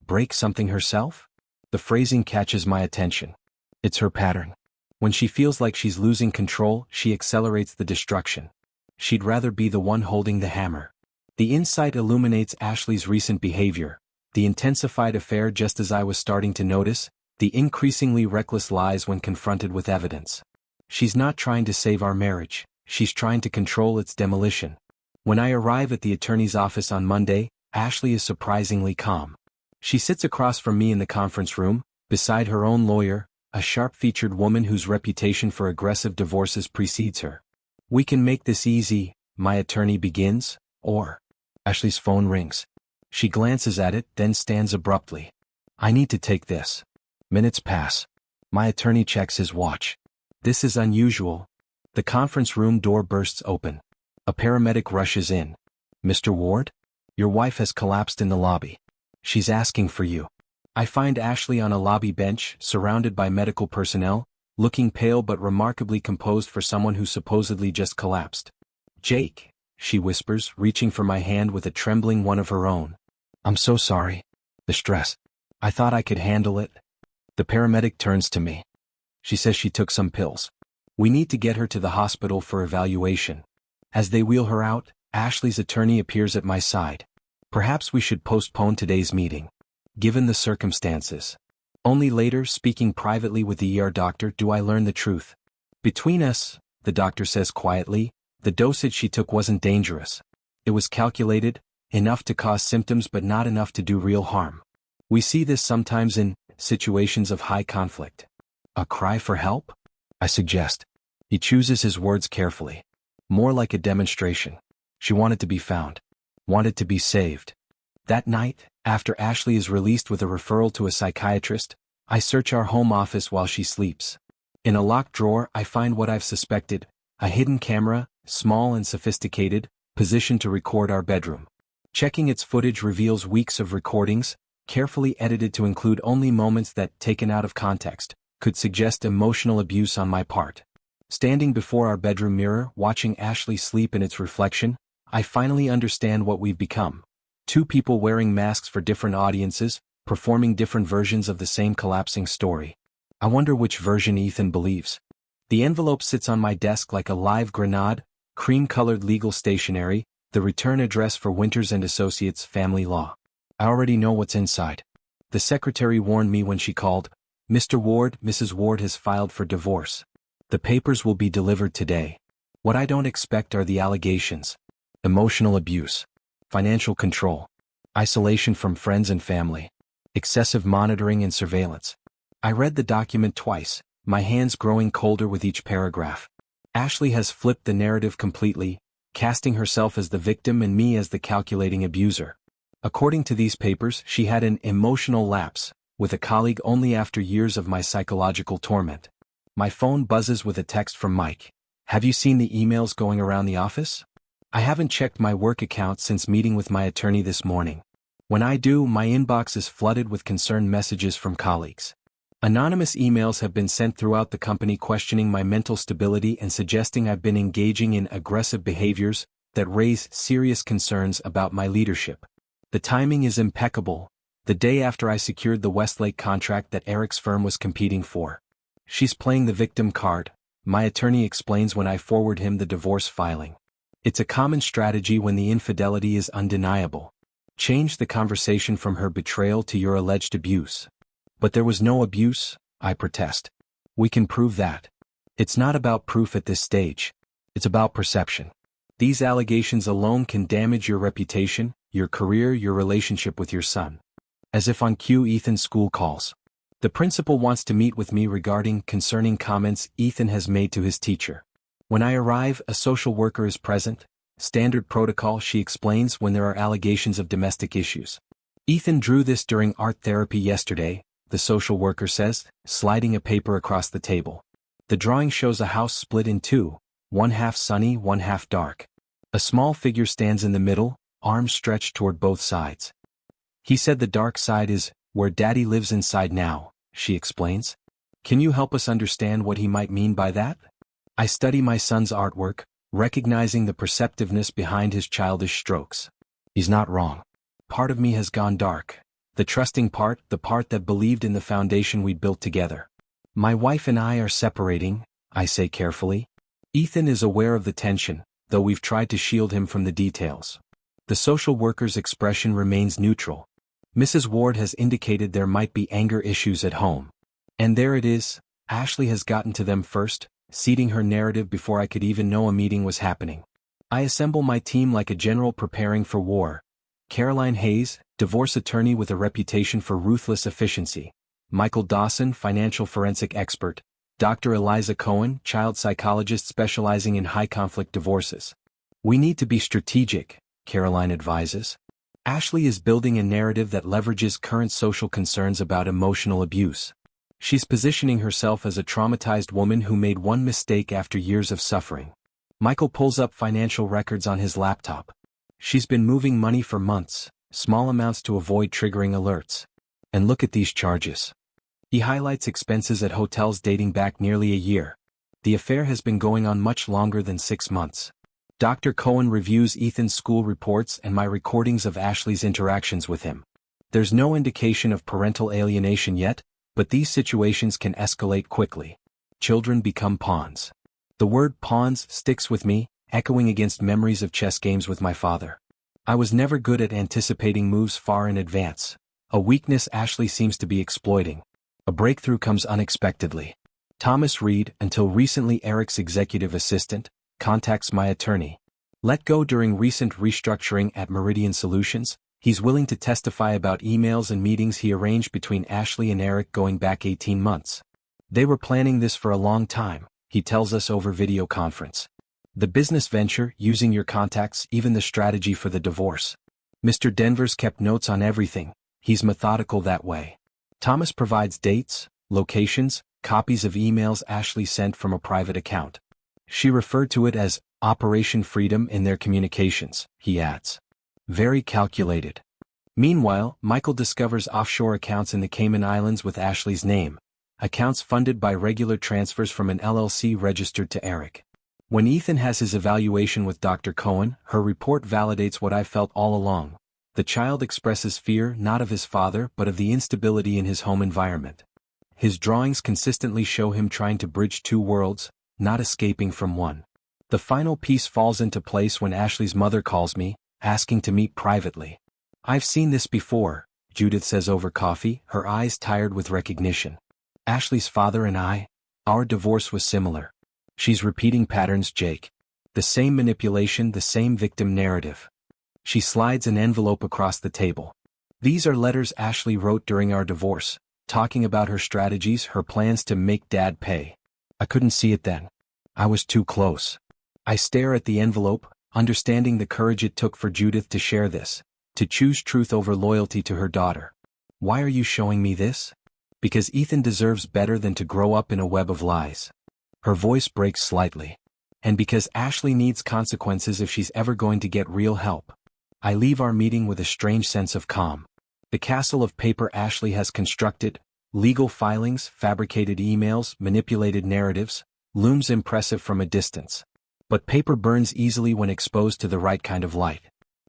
Break something herself? The phrasing catches my attention. It's her pattern. When she feels like she's losing control, she accelerates the destruction. She'd rather be the one holding the hammer. The insight illuminates Ashley's recent behavior, the intensified affair just as I was starting to notice, the increasingly reckless lies when confronted with evidence. She's not trying to save our marriage, she's trying to control its demolition. When I arrive at the attorney's office on Monday, Ashley is surprisingly calm. She sits across from me in the conference room, beside her own lawyer, a sharp-featured woman whose reputation for aggressive divorces precedes her. "We can make this easy," my attorney begins, or... Ashley's phone rings. She glances at it, then stands abruptly. "I need to take this." Minutes pass. My attorney checks his watch. This is unusual. The conference room door bursts open. A paramedic rushes in. "Mr. Ward? Your wife has collapsed in the lobby. She's asking for you." I find Ashley on a lobby bench, surrounded by medical personnel, looking pale but remarkably composed for someone who supposedly just collapsed. "Jake," she whispers, reaching for my hand with a trembling one of her own. "I'm so sorry. The stress. I thought I could handle it." The paramedic turns to me. She says she took some pills. "We need to get her to the hospital for evaluation." As they wheel her out, Ashley's attorney appears at my side. "Perhaps we should postpone today's meeting. Given the circumstances." Only later, speaking privately with the ER doctor, do I learn the truth. "Between us," the doctor says quietly, "the dosage she took wasn't dangerous. It was calculated, enough to cause symptoms but not enough to do real harm. We see this sometimes in situations of high conflict." "A cry for help?" I suggest. He chooses his words carefully. More like a demonstration. She wanted to be found. Wanted to be saved. That night, after Ashley is released with a referral to a psychiatrist, I search our home office while she sleeps. In a locked drawer, I find what I've suspected, a hidden camera, small and sophisticated, positioned to record our bedroom. Checking its footage reveals weeks of recordings, carefully edited to include only moments that, taken out of context, could suggest emotional abuse on my part. Standing before our bedroom mirror, watching Ashley sleep in its reflection, I finally understand what we've become. Two people wearing masks for different audiences, performing different versions of the same collapsing story. I wonder which version Ethan believes. The envelope sits on my desk like a live grenade, cream-colored legal stationery, the return address for Winters and Associates Family Law. I already know what's inside. The secretary warned me when she called. Mr. Ward, Mrs. Ward has filed for divorce. The papers will be delivered today. What I don't expect are the allegations. Emotional abuse. Financial control. Isolation from friends and family. Excessive monitoring and surveillance. I read the document twice, my hands growing colder with each paragraph. Ashley has flipped the narrative completely, casting herself as the victim and me as the calculating abuser. According to these papers, she had an emotional lapse with a colleague only after years of my psychological torment. My phone buzzes with a text from Mike. Have you seen the emails going around the office? I haven't checked my work account since meeting with my attorney this morning. When I do, my inbox is flooded with concerned messages from colleagues. Anonymous emails have been sent throughout the company questioning my mental stability and suggesting I've been engaging in aggressive behaviors that raise serious concerns about my leadership. The timing is impeccable, the day after I secured the Westlake contract that Eric's firm was competing for. She's playing the victim card, my attorney explains when I forward him the divorce filing. It's a common strategy when the infidelity is undeniable. Change the conversation from her betrayal to your alleged abuse. But there was no abuse, I protest. We can prove that. It's not about proof at this stage. It's about perception. These allegations alone can damage your reputation, your career, your relationship with your son. As if on cue, Ethan's school calls. The principal wants to meet with me regarding concerning comments Ethan has made to his teacher. When I arrive, a social worker is present. Standard protocol, she explains, when there are allegations of domestic issues. Ethan drew this during art therapy yesterday, the social worker says, sliding a paper across the table. The drawing shows a house split in two, one half sunny, one half dark. A small figure stands in the middle, arms stretched toward both sides. He said the dark side is where Daddy lives inside now, she explains. Can you help us understand what he might mean by that? I study my son's artwork, recognizing the perceptiveness behind his childish strokes. He's not wrong. Part of me has gone dark. The trusting part, the part that believed in the foundation we'd built together. My wife and I are separating, I say carefully. Ethan is aware of the tension, though we've tried to shield him from the details. The social worker's expression remains neutral. Mrs. Ward has indicated there might be anger issues at home. And there it is, Ashley has gotten to them first, seeding her narrative before I could even know a meeting was happening. I assemble my team like a general preparing for war. Caroline Hayes, divorce attorney with a reputation for ruthless efficiency. Michael Dawson, financial forensic expert. Dr. Eliza Cohen, child psychologist specializing in high-conflict divorces. We need to be strategic, Caroline advises. Ashley is building a narrative that leverages current social concerns about emotional abuse. She's positioning herself as a traumatized woman who made one mistake after years of suffering. Michael pulls up financial records on his laptop. She's been moving money for months, small amounts to avoid triggering alerts. And look at these charges. He highlights expenses at hotels dating back nearly a year. The affair has been going on much longer than 6 months. Dr. Cohen reviews Ethan's school reports and my recordings of Ashley's interactions with him. There's no indication of parental alienation yet, but these situations can escalate quickly. Children become pawns. The word pawns sticks with me, echoing against memories of chess games with my father. I was never good at anticipating moves far in advance, a weakness Ashley seems to be exploiting. A breakthrough comes unexpectedly. Thomas Reed, until recently Eric's executive assistant, contacts my attorney. Let go during recent restructuring at Meridian Solutions, he's willing to testify about emails and meetings he arranged between Ashley and Eric going back 18 months. They were planning this for a long time, he tells us over video conference. The business venture, using your contacts, even the strategy for the divorce. Mr. Denvers kept notes on everything. He's methodical that way. Thomas provides dates, locations, copies of emails Ashley sent from a private account. She referred to it as Operation Freedom in their communications, he adds. Very calculated. Meanwhile, Michael discovers offshore accounts in the Cayman Islands with Ashley's name, accounts funded by regular transfers from an LLC registered to Eric. When Ethan has his evaluation with Dr. Cohen, her report validates what I felt all along. The child expresses fear not of his father but of the instability in his home environment. His drawings consistently show him trying to bridge two worlds, not escaping from one. The final piece falls into place when Ashley's mother calls me, asking to meet privately. I've seen this before, Judith says over coffee, her eyes tired with recognition. Ashley's father and I, our divorce was similar. She's repeating patterns, Jake. The same manipulation, the same victim narrative. She slides an envelope across the table. These are letters Ashley wrote during our divorce, talking about her strategies, her plans to make Dad pay. I couldn't see it then. I was too close. I stare at the envelope, understanding the courage it took for Judith to share this, to choose truth over loyalty to her daughter. Why are you showing me this? Because Ethan deserves better than to grow up in a web of lies. Her voice breaks slightly. And because Ashley needs consequences if she's ever going to get real help. I leave our meeting with a strange sense of calm. The castle of paper Ashley has constructed, legal filings, fabricated emails, manipulated narratives, looms impressive from a distance. But paper burns easily when exposed to the right kind of light.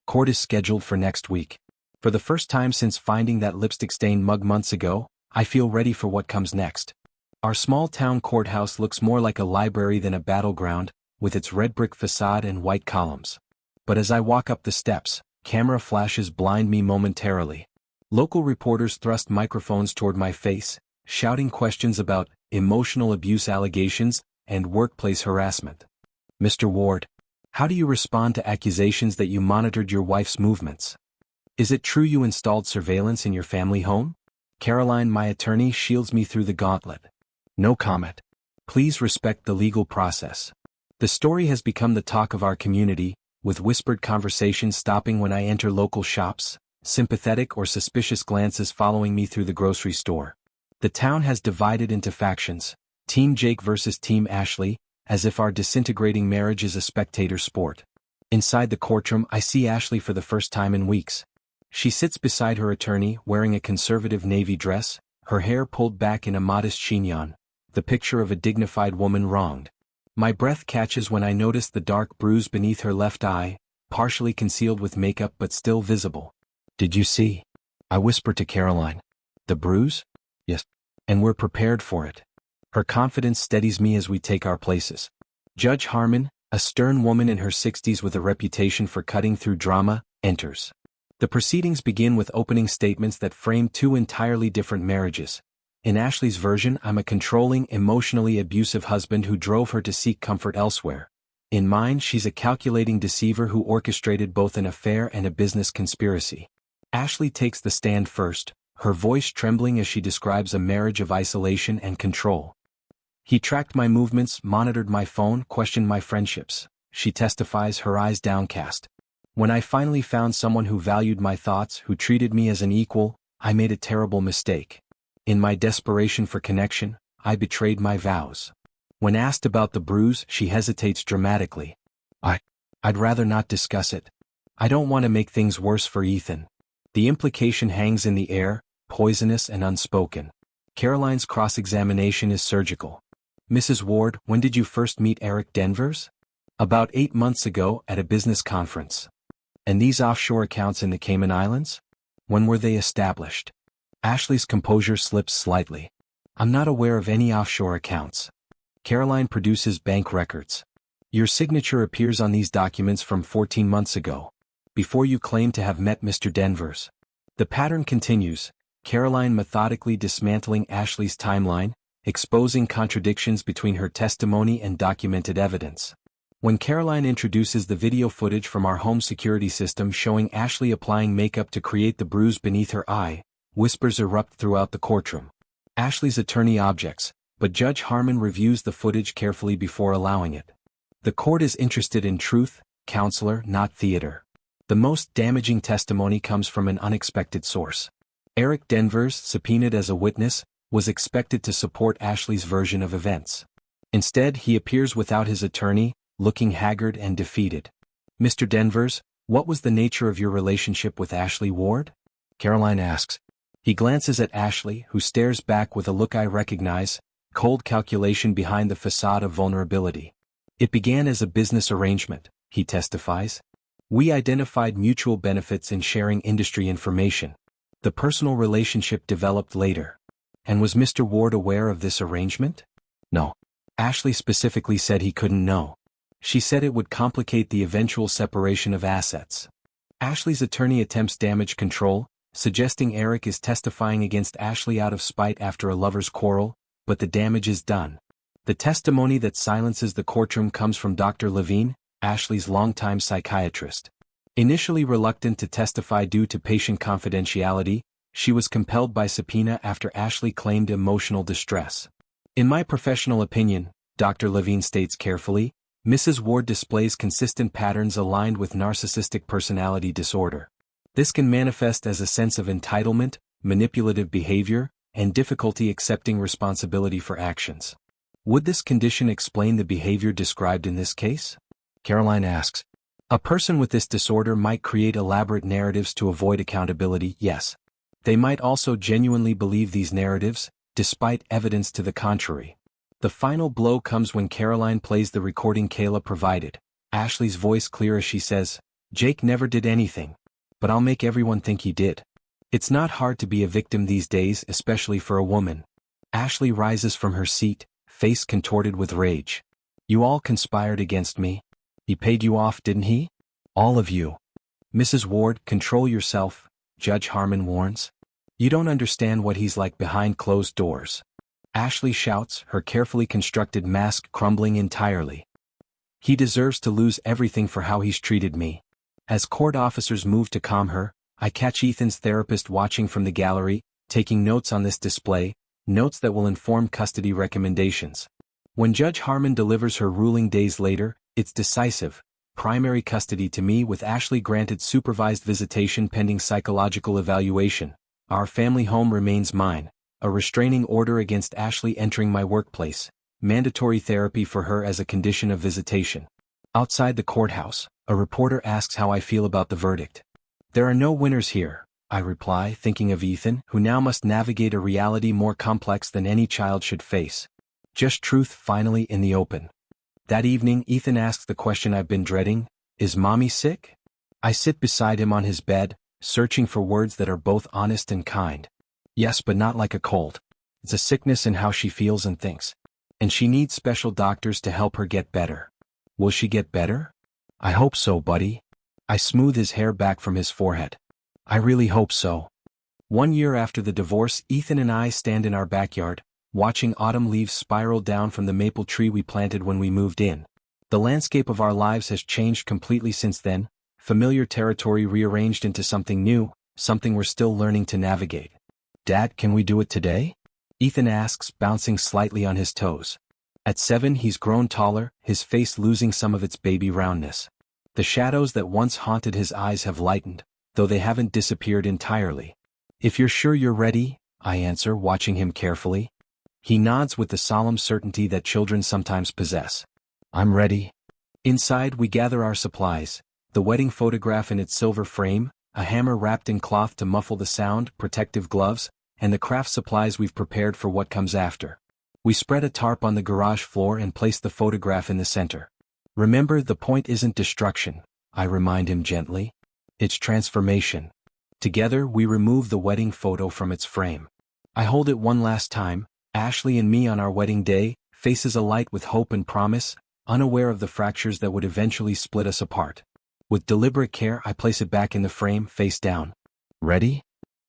Court is scheduled for next week. For the first time since finding that lipstick-stained mug months ago, I feel ready for what comes next. Our small-town courthouse looks more like a library than a battleground, with its red brick facade and white columns. But as I walk up the steps, camera flashes blind me momentarily. Local reporters thrust microphones toward my face, shouting questions about emotional abuse allegations and workplace harassment. Mr. Ward, how do you respond to accusations that you monitored your wife's movements? Is it true you installed surveillance in your family home? Caroline, my attorney, shields me through the gauntlet. No comment. Please respect the legal process. The story has become the talk of our community, with whispered conversations stopping when I enter local shops, sympathetic or suspicious glances following me through the grocery store. The town has divided into factions, Team Jake versus Team Ashley, as if our disintegrating marriage is a spectator sport. Inside the courtroom, I see Ashley for the first time in weeks. She sits beside her attorney, wearing a conservative navy dress, her hair pulled back in a modest chignon, the picture of a dignified woman wronged. My breath catches when I notice the dark bruise beneath her left eye, partially concealed with makeup but still visible. Did you see? I whisper to Caroline. The bruise? Yes. And we're prepared for it. Her confidence steadies me as we take our places. Judge Harmon, a stern woman in her 60s with a reputation for cutting through drama, enters. The proceedings begin with opening statements that frame two entirely different marriages. In Ashley's version, I'm a controlling, emotionally abusive husband who drove her to seek comfort elsewhere. In mine, she's a calculating deceiver who orchestrated both an affair and a business conspiracy. Ashley takes the stand first, her voice trembling as she describes a marriage of isolation and control. He tracked my movements, monitored my phone, questioned my friendships. She testifies, her eyes downcast. When I finally found someone who valued my thoughts, who treated me as an equal, I made a terrible mistake. In my desperation for connection, I betrayed my vows. When asked about the bruise, she hesitates dramatically. I'd rather not discuss it. I don't want to make things worse for Ethan. The implication hangs in the air, poisonous and unspoken. Caroline's cross-examination is surgical. Mrs. Ward, when did you first meet Eric Denvers? About 8 months ago at a business conference. And these offshore accounts in the Cayman Islands? When were they established? Ashley's composure slips slightly. I'm not aware of any offshore accounts. Caroline produces bank records. Your signature appears on these documents from 14 months ago, before you claim to have met Mr. Denvers. The pattern continues, Caroline methodically dismantling Ashley's timeline, exposing contradictions between her testimony and documented evidence. When Caroline introduces the video footage from our home security system showing Ashley applying makeup to create the bruise beneath her eye, whispers erupt throughout the courtroom. Ashley's attorney objects, but Judge Harmon reviews the footage carefully before allowing it. The court is interested in truth, counselor, not theater. The most damaging testimony comes from an unexpected source. Eric Denvers, subpoenaed as a witness, was expected to support Ashley's version of events. Instead, he appears without his attorney, looking haggard and defeated. Mr. Denvers, what was the nature of your relationship with Ashley Ward? Caroline asks. He glances at Ashley, who stares back with a look I recognize, cold calculation behind the facade of vulnerability. It began as a business arrangement, he testifies. We identified mutual benefits in sharing industry information. The personal relationship developed later. And was Mr. Ward aware of this arrangement? No. Ashley specifically said he couldn't know. She said it would complicate the eventual separation of assets. Ashley's attorney attempts damage control, suggesting Eric is testifying against Ashley out of spite after a lover's quarrel, but the damage is done. The testimony that silences the courtroom comes from Dr. Levine, Ashley's longtime psychiatrist. Initially reluctant to testify due to patient confidentiality, she was compelled by subpoena after Ashley claimed emotional distress. In my professional opinion, Dr. Levine states carefully, Mrs. Ward displays consistent patterns aligned with narcissistic personality disorder. This can manifest as a sense of entitlement, manipulative behavior, and difficulty accepting responsibility for actions. Would this condition explain the behavior described in this case? Caroline asks. A person with this disorder might create elaborate narratives to avoid accountability, yes. They might also genuinely believe these narratives, despite evidence to the contrary. The final blow comes when Caroline plays the recording Kayla provided, Ashley's voice clear as she says, Jake never did anything. But I'll make everyone think he did. It's not hard to be a victim these days, especially for a woman. Ashley rises from her seat, face contorted with rage. You all conspired against me. He paid you off, didn't he? All of you. Mrs. Ward, control yourself, Judge Harmon warns. You don't understand what he's like behind closed doors. Ashley shouts, her carefully constructed mask crumbling entirely. He deserves to lose everything for how he's treated me. As court officers move to calm her, I catch Ethan's therapist watching from the gallery, taking notes on this display, notes that will inform custody recommendations. When Judge Harmon delivers her ruling days later, it's decisive. Primary custody to me with Ashley granted supervised visitation pending psychological evaluation. Our family home remains mine. A restraining order against Ashley entering my workplace. Mandatory therapy for her as a condition of visitation. Outside the courthouse, a reporter asks how I feel about the verdict. There are no winners here, I reply, thinking of Ethan, who now must navigate a reality more complex than any child should face. Just truth finally in the open. That evening, Ethan asks the question I've been dreading, is Mommy sick? I sit beside him on his bed, searching for words that are both honest and kind. Yes, but not like a cold. It's a sickness in how she feels and thinks. And she needs special doctors to help her get better. Will she get better? I hope so, buddy. I smooth his hair back from his forehead. I really hope so. 1 year after the divorce, Ethan and I stand in our backyard, watching autumn leaves spiral down from the maple tree we planted when we moved in. The landscape of our lives has changed completely since then, familiar territory rearranged into something new, something we're still learning to navigate. Dad, can we do it today? Ethan asks, bouncing slightly on his toes. At 7, he's grown taller, his face losing some of its baby roundness. The shadows that once haunted his eyes have lightened, though they haven't disappeared entirely. If you're sure you're ready, I answer, watching him carefully. He nods with the solemn certainty that children sometimes possess. I'm ready. Inside, we gather our supplies, the wedding photograph in its silver frame, a hammer wrapped in cloth to muffle the sound, protective gloves, and the craft supplies we've prepared for what comes after. We spread a tarp on the garage floor and place the photograph in the center. Remember, the point isn't destruction, I remind him gently. It's transformation. Together, we remove the wedding photo from its frame. I hold it one last time, Ashley and me on our wedding day, faces alight with hope and promise, unaware of the fractures that would eventually split us apart. With deliberate care, I place it back in the frame, face down. Ready?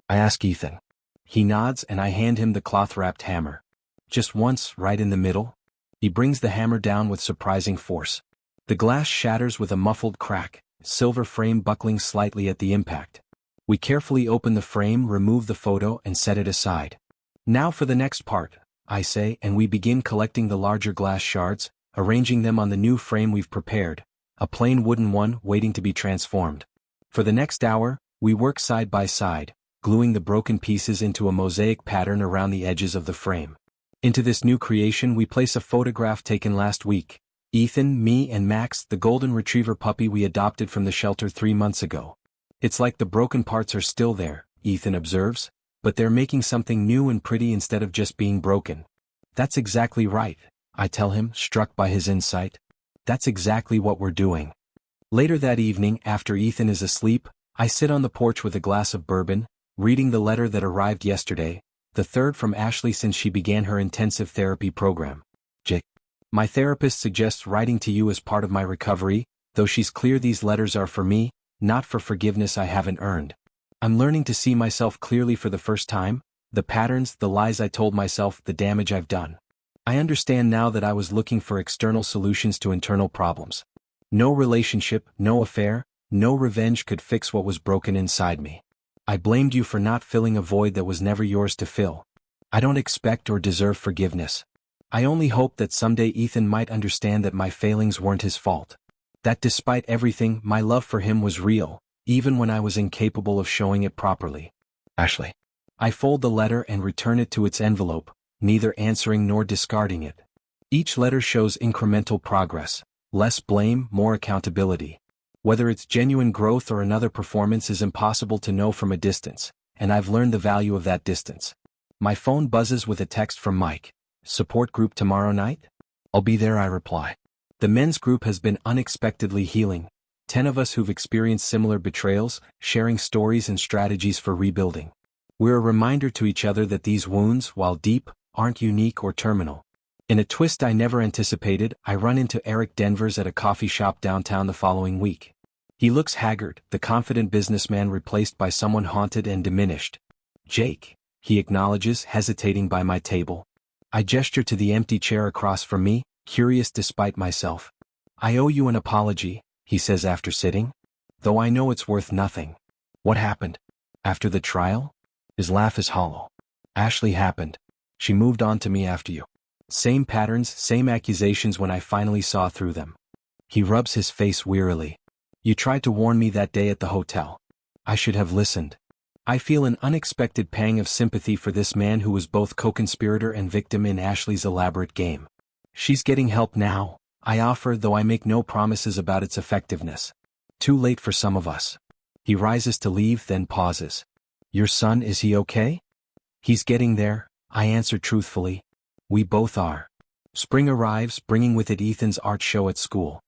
I ask Ethan. He nods and I hand him the cloth-wrapped hammer. Just once, right in the middle. He brings the hammer down with surprising force. The glass shatters with a muffled crack, silver frame buckling slightly at the impact. We carefully open the frame, remove the photo, and set it aside. Now for the next part, I say, and we begin collecting the larger glass shards, arranging them on the new frame we've prepared, a plain wooden one waiting to be transformed. For the next hour, we work side by side, gluing the broken pieces into a mosaic pattern around the edges of the frame. Into this new creation we place a photograph taken last week. Ethan, me and Max, the golden retriever puppy we adopted from the shelter 3 months ago. It's like the broken parts are still there, Ethan observes, but they're making something new and pretty instead of just being broken. That's exactly right, I tell him, struck by his insight. That's exactly what we're doing. Later that evening, after Ethan is asleep, I sit on the porch with a glass of bourbon, reading the letter that arrived yesterday, the third from Ashley since she began her intensive therapy program. Jake. My therapist suggests writing to you as part of my recovery, though she's clear these letters are for me, not for forgiveness I haven't earned. I'm learning to see myself clearly for the first time, the patterns, the lies I told myself, the damage I've done. I understand now that I was looking for external solutions to internal problems. No relationship, no affair, no revenge could fix what was broken inside me. I blamed you for not filling a void that was never yours to fill. I don't expect or deserve forgiveness. I only hope that someday Ethan might understand that my failings weren't his fault. That despite everything, my love for him was real, even when I was incapable of showing it properly. Ashley. I fold the letter and return it to its envelope, neither answering nor discarding it. Each letter shows incremental progress, less blame, more accountability. Whether it's genuine growth or another performance is impossible to know from a distance, and I've learned the value of that distance. My phone buzzes with a text from Mike. Support group tomorrow night? I'll be there, I reply. The men's group has been unexpectedly healing. 10 of us who've experienced similar betrayals, sharing stories and strategies for rebuilding. We're a reminder to each other that these wounds, while deep, aren't unique or terminal. In a twist I never anticipated, I run into Eric Denvers at a coffee shop downtown the following week. He looks haggard, the confident businessman replaced by someone haunted and diminished. Jake, he acknowledges, hesitating by my table. I gesture to the empty chair across from me, curious despite myself. I owe you an apology, he says after sitting. Though I know it's worth nothing. What happened? After the trial? His laugh is hollow. Ashley happened. She moved on to me after you. Same patterns, same accusations when I finally saw through them. He rubs his face wearily. You tried to warn me that day at the hotel. I should have listened. I feel an unexpected pang of sympathy for this man who was both co-conspirator and victim in Ashley's elaborate game. She's getting help now, I offer, though I make no promises about its effectiveness. Too late for some of us. He rises to leave, then pauses. Your son, is he okay? He's getting there, I answer truthfully. We both are. Spring arrives, bringing with it Ethan's art show at school.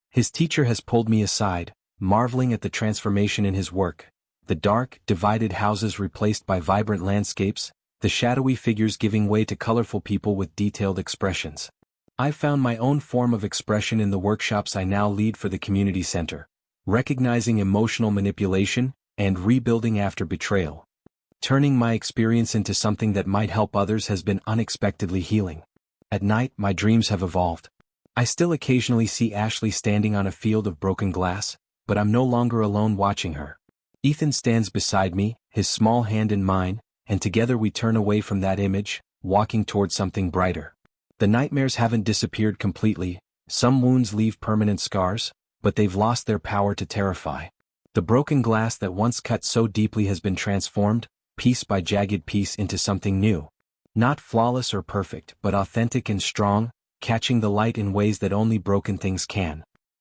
His teacher has pulled me aside, marveling at the transformation in his work. The dark, divided houses replaced by vibrant landscapes, the shadowy figures giving way to colorful people with detailed expressions. I've found my own form of expression in the workshops I now lead for the community center, recognizing emotional manipulation and rebuilding after betrayal. Turning my experience into something that might help others has been unexpectedly healing. At night, my dreams have evolved. I still occasionally see Ashley standing on a field of broken glass, but I'm no longer alone watching her. Ethan stands beside me, his small hand in mine, and together we turn away from that image, walking toward something brighter. The nightmares haven't disappeared completely. Some wounds leave permanent scars, but they've lost their power to terrify. The broken glass that once cut so deeply has been transformed, piece by jagged piece, into something new. Not flawless or perfect, but authentic and strong, catching the light in ways that only broken things can.